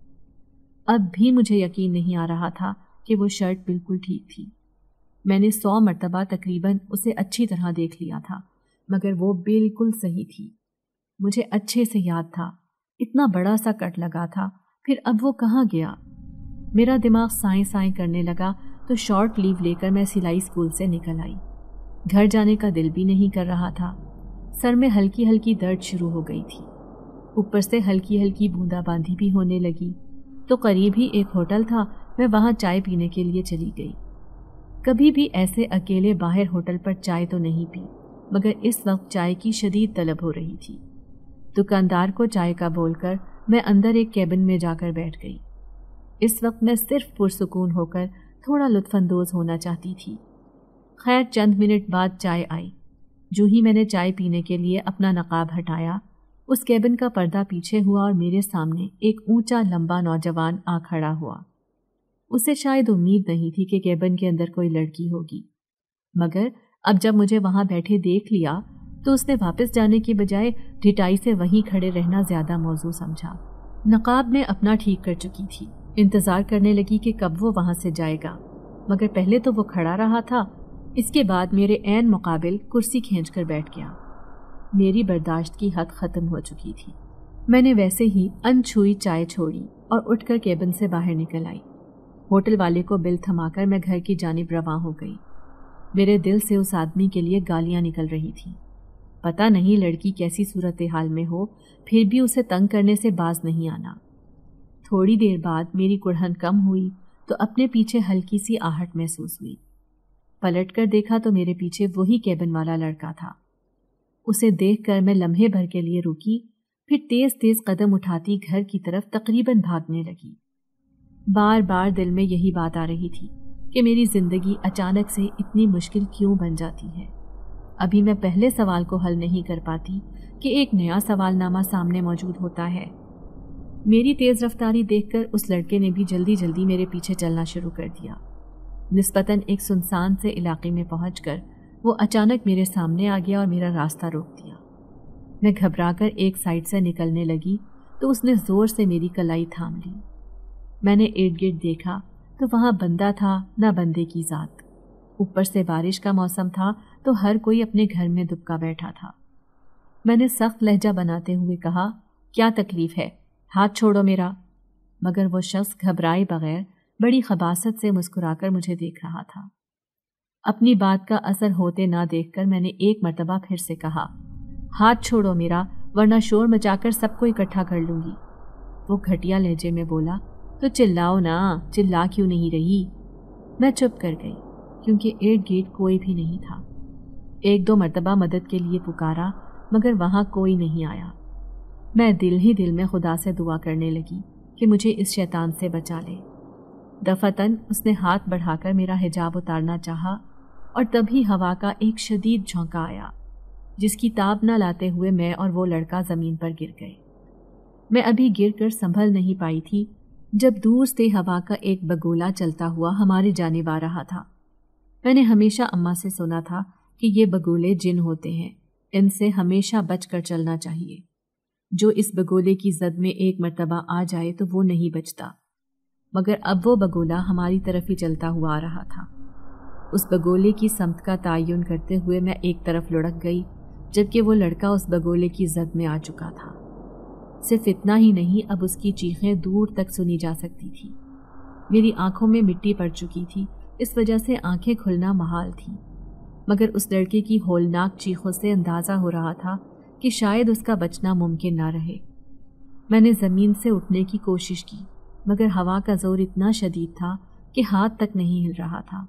اب بھی مجھے یقین نہیں آ رہا تھا کہ وہ شرٹ بالکل ٹھیک تھی۔ میں نے 100 مرتبہ تقریباً اسے اچھی طرح دیکھ لیا تھا مگر وہ بالکل صحیح تھی۔ مجھے اچھے سے یاد تھا اتنا بڑا سا کٹ لگا تھا، پھر اب وہ کہاں گیا؟ میرا دماغ سائیں سائیں کرنے لگا تو شارٹ لیو لے کر میں سلائی اسکول سے نکل آئی۔ گھر جانے کا دل بھی نہیں کر رہا تھا۔ سر میں ہلکی ہلکی درد شروع ہو گئی تھی، اوپر سے ہلکی ہلکی بوندا باندھی بھی ہونے لگی۔ تو قریب ہی ایک ہوٹل تھا، میں وہاں چائے پینے کے لیے چلی گئی۔ کبھی بھی ایسے اکیلے باہر ہوٹل پر چائے تو نہیں پی، مگر اس وقت چائے کی شدید طلب ہو رہی تھی۔ دکاندار کو چائے کا بول کر میں اندر ایک کیبن میں جا کر بیٹھ گئی۔ اس وقت میں صرف پرسکون ہو کر تھوڑا لطف اندوز ہونا چاہتی تھی۔ خیر چند منٹ بعد چائے آئی۔ جو ہی میں نے چائے پینے کے لیے اپنا نقاب ہٹایا، اس کیبن کا پردہ پیچھے ہوا اور میرے سامنے ایک اونچا لمبا نوجوان آ کھڑا ہوا۔ اسے شاید امید نہیں تھی کہ کیبن کے اندر کوئی لڑکی ہوگی، مگر اب جب مجھے وہاں بیٹھے دیکھ لیا تو اس نے واپس جانے کی بجائے ڈھٹائی سے وہیں کھڑے رہنا زیادہ موزوں سمجھا۔ نقاب میں اپنا ٹھیک کر چکی تھی، انتظار کرنے لگی کہ کب وہ وہاں سے جائے گا، مگر پہلے تو وہ کھڑا رہا تھا، اس کے بعد میرے عین مقابل کرسی کھینچ کر بیٹھ گیا۔ میری برداشت کی حد ختم ہو چکی تھی۔ میں نے ویسے ہی انچھوئی چائے چھوڑی اور اٹھ کر کیبن سے باہر نکل آئی۔ ہوٹل والے کو بل تھما کر میں گھر کی جانب رواں ہو گئی۔ میرے دل سے اس آدمی کے لیے گالیاں نکل رہی تھیں۔ پتہ نہیں لڑکی کیسی صورتحال میں ہو، پھر بھی اسے تنگ کرنے سے باز نہیں آنا۔ تھوڑی دیر بعد میری کڑھن کم ہوئی تو اپنے پیچھے ہلکی سی آہٹ محسوس ہوئی۔ پلٹ کر دیکھا تو میرے پیچھے وہی کیبن والا لڑکا تھا۔ اسے دیکھ کر میں لمحے بھر کے لیے رکی، پھر تیز تیز قدم اٹھاتی گھر کی طرف تقریباً بھاگنے لگی۔ بار بار دل میں یہی بات آ رہی تھی کہ میری زندگی اچانک سے اتنی مشکل کیوں بن جاتی ہے۔ ابھی میں پہلے سوال کو حل نہیں کر پاتی کہ ایک نیا سوال نامہ سامنے موجود ہوتا ہے۔ میری تیز رفتاری دیکھ کر اس لڑکے نے بھی جلدی جلدی میرے پیچھے چلنا شروع کر دیا۔ نسبتاً ایک سنسان سے علاقے میں پہنچ کر وہ اچانک میرے سامنے آ گیا اور میرا راستہ روک دیا۔ میں گھبرا کر ایک سائڈ سے نکلنے لگی تو اس نے زور سے میری کلائی تھام لی۔ میں نے ارد گرد دیکھا تو وہاں بندہ تھا نہ بندے کی ذات۔ اوپر سے بارش کا موسم تھا تو ہر کوئی اپنے گھر میں دبکا بیٹھا تھا۔ میں نے سخت لہجہ بناتے ہوئے کہا، کیا تکلیف ہے؟ ہاتھ چھوڑو میرا۔ مگر وہ شخص گھبرائے بغیر بڑی خباثت سے مسکرا کر مجھے دیکھ رہا تھا۔ اپنی بات کا اثر ہوتے نہ دیکھ کر میں نے ایک مرتبہ پھر سے کہا، ہاتھ چھوڑو میرا ورنہ شور مچا کر سب کو اکٹھا کر لوں گی۔ وہ گھٹیا لہجے میں بولا، تو چلاؤ نا، چلا کیوں نہیں رہی؟ میں چپ کر گئی کیونکہ ارد گرد کوئی بھی نہیں تھا۔ ایک دو مرتبہ مدد کے لیے پکارا مگر وہاں کوئی نہیں آیا۔ میں دل ہی دل میں خدا سے دعا کرنے لگی کہ مجھے اس شیطان سے بچا لے۔ دفتن اس نے ہاتھ بڑھا کر میرا حجاب اتارنا چاہا اور تبھی ہوا کا ایک شدید جھونکا آیا جس کی تاب نہ لاتے ہوئے میں اور وہ لڑکا زمین پر گر گئے۔ میں ابھی گر کر سنبھل نہیں پائی تھی جب دور سے ہوا کا ایک بگولا چلتا ہوا ہماری جانب آ رہا تھا۔ میں نے ہمیشہ اماں سے سنا تھا کہ یہ بگولے جن ہوتے ہیں، ان سے ہمیشہ بچ کر چلنا چاہیے۔ جو اس بگولے کی زد میں ایک مرتبہ آ جائے تو وہ نہیں بچتا، مگر اب وہ بگولا ہماری طرف ہی چلتا ہوا آ رہا تھا۔ اس بگولے کی سمت کا تعین کرتے ہوئے میں ایک طرف لڑک گئی، جبکہ وہ لڑکا اس بگولے کی زد میں آ چکا تھا۔ صرف اتنا ہی نہیں، اب اس کی چیخیں دور تک سنی جا سکتی تھی۔ میری آنکھوں میں مٹی پڑ چکی تھی، اس وجہ سے آنکھیں کھلنا محال تھی، مگر اس لڑکے کی ہولناک چیخوں سے اندازہ ہو رہا تھا کہ شاید اس کا بچنا ممکن نہ رہے۔ میں نے زمین سے اٹھنے کی کوشش کی، مگر ہوا کا زور اتنا شدید تھا کہ ہاتھ تک نہیں ہل رہا تھا۔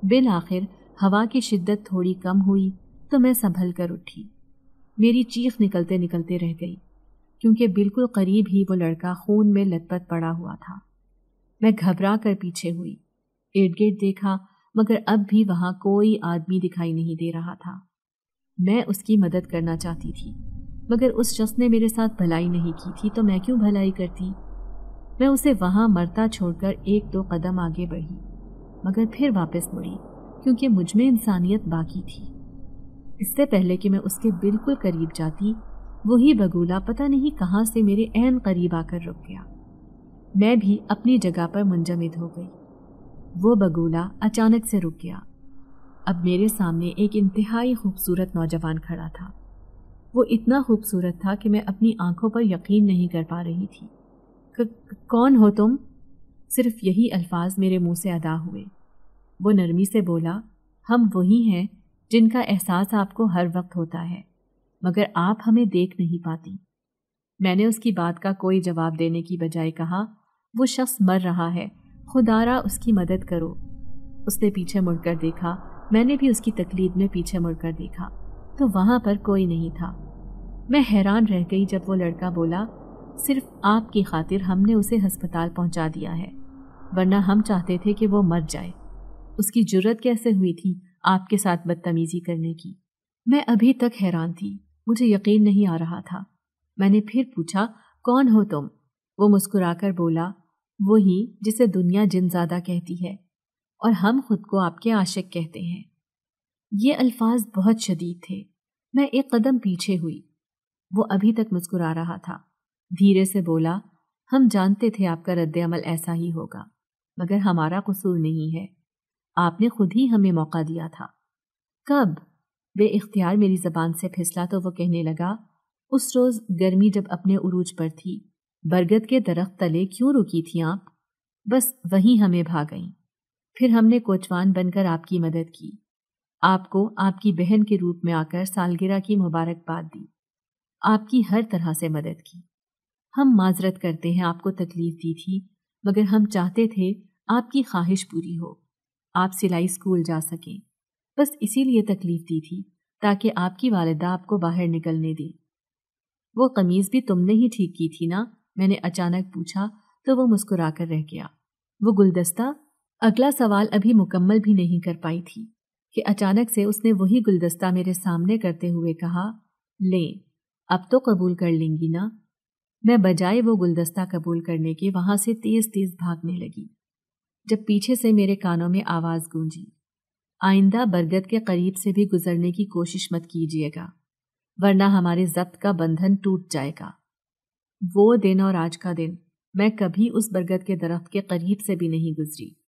بالآخر ہوا کی شدت تھوڑی کم ہوئی تو میں سنبھل کر اٹھی۔ میری چیخ نکلتے نکلتے رہ گئی، کیونکہ بالکل قریب ہی وہ لڑکا خون میں لت پت پڑا ہوا تھا۔ میں گھبرا کر پیچھے ہوئی، ارد گرد دیکھا، مگر اب بھی وہاں کوئی آدمی دکھائی نہیں دے رہا تھا۔ میں اس کی مدد کرنا چاہتی تھی، مگر اس شخص نے میرے ساتھ بھلائی نہیں کی تھی تو میں کیوں بھلائی کرتی؟ میں اسے وہاں مرتا چھوڑ کر ایک دو قدم آگے بڑھی، مگر پھر واپس مڑی، کیونکہ مجھ میں انسانیت باقی تھی۔ اس سے پہلے کہ میں اس کے بالکل قریب جاتی، وہی بگولا پتہ نہیں کہاں سے میرے عین قریب آ کر رک گیا۔ میں بھی اپنی جگہ پر منجمد ہو گئی۔ وہ بگولا اچانک سے رک گیا۔ اب میرے سامنے ایک انتہائی خوبصورت نوجوان کھڑا تھا۔ وہ اتنا خوبصورت تھا کہ میں اپنی آنکھوں پر یقین نہیں کر پا رہی تھی۔ کون ہو تم؟ صرف یہی الفاظ میرے منہ سے ادا ہوئے۔ وہ نرمی سے بولا، ہم وہی ہیں جن کا احساس آپ کو ہر وقت ہوتا ہے، مگر آپ ہمیں دیکھ نہیں پاتی۔ میں نے اس کی بات کا کوئی جواب دینے کی بجائے کہا، وہ شخص مر رہا ہے، خدارا اس کی مدد کرو۔ اس نے پیچھے مڑ کر دیکھا، میں نے بھی اس کی تقلید میں پیچھے مڑ کر دیکھا تو وہاں پر کوئی نہیں تھا۔ میں حیران رہ گئی جب وہ لڑکا بولا، صرف آپ کی خاطر ہم نے اسے ہسپتال پہنچا دیا ہے، ورنہ ہم چاہتے تھے کہ وہ مر جائے۔ اس کی جرت کیسے ہوئی تھی آپ کے ساتھ بدتمیزی کرنے کی؟ میں ابھی تک حیران تھی، مجھے یقین نہیں آ رہا تھا۔ میں نے پھر پوچھا، کون ہو تم؟ وہ مسکرا کر بولا، وہی جسے دنیا جن زادہ کہتی ہے، اور ہم خود کو آپ کے عاشق کہتے ہیں۔ یہ الفاظ بہت شدید تھے۔ میں ایک قدم پیچھے ہوئی۔ وہ ابھی تک مسکرا رہا تھا۔ دھیرے سے بولا، ہم جانتے تھے آپ کا رد عمل ایسا ہی ہوگا، مگر ہمارا قصور نہیں ہے، آپ نے خود ہی ہمیں موقع دیا تھا۔ کب؟ بے اختیار میری زبان سے پھسلا تو وہ کہنے لگا، اس روز گرمی جب اپنے عروج پر تھی، برگد کے درخت تلے کیوں رکی تھی آپ؟ بس وہیں ہمیں بھا گئیں۔ پھر ہم نے کوچوان بن کر آپ کی مدد کی، آپ کو آپ کی بہن کے روپ میں آ کر سالگرہ کی مبارکباد دی، آپ کی ہر طرح سے مدد کی۔ ہم معذرت کرتے ہیں آپ کو تکلیف دی تھی، مگر ہم چاہتے تھے آپ کی خواہش پوری ہو، آپ سلائی اسکول جا سکیں، بس اسی لیے تکلیف دی تھی تاکہ آپ کی والدہ آپ کو باہر نکلنے دے۔ وہ قمیض بھی تم نے ہی ٹھیک کی تھی نا؟ میں نے اچانک پوچھا تو وہ مسکرا کر رہ گیا۔ وہ گلدستہ؟ اگلا سوال ابھی مکمل بھی نہیں کر پائی تھی کہ اچانک سے اس نے وہی گلدستہ میرے سامنے کرتے ہوئے کہا، لیں، اب تو قبول کر لیں گی نا؟ میں بجائے وہ گلدستہ قبول کرنے کے وہاں سے تیز تیز بھاگنے لگی، جب پیچھے سے میرے کانوں میں آواز گونجی، آئندہ برگد کے قریب سے بھی گزرنے کی کوشش مت کیجیے گا، ورنہ ہمارے ضبط کا بندھن ٹوٹ جائے گا۔ وہ دن اور آج کا دن میں کبھی اس برگد کے درخت کے قریب سے بھی نہیں گزری۔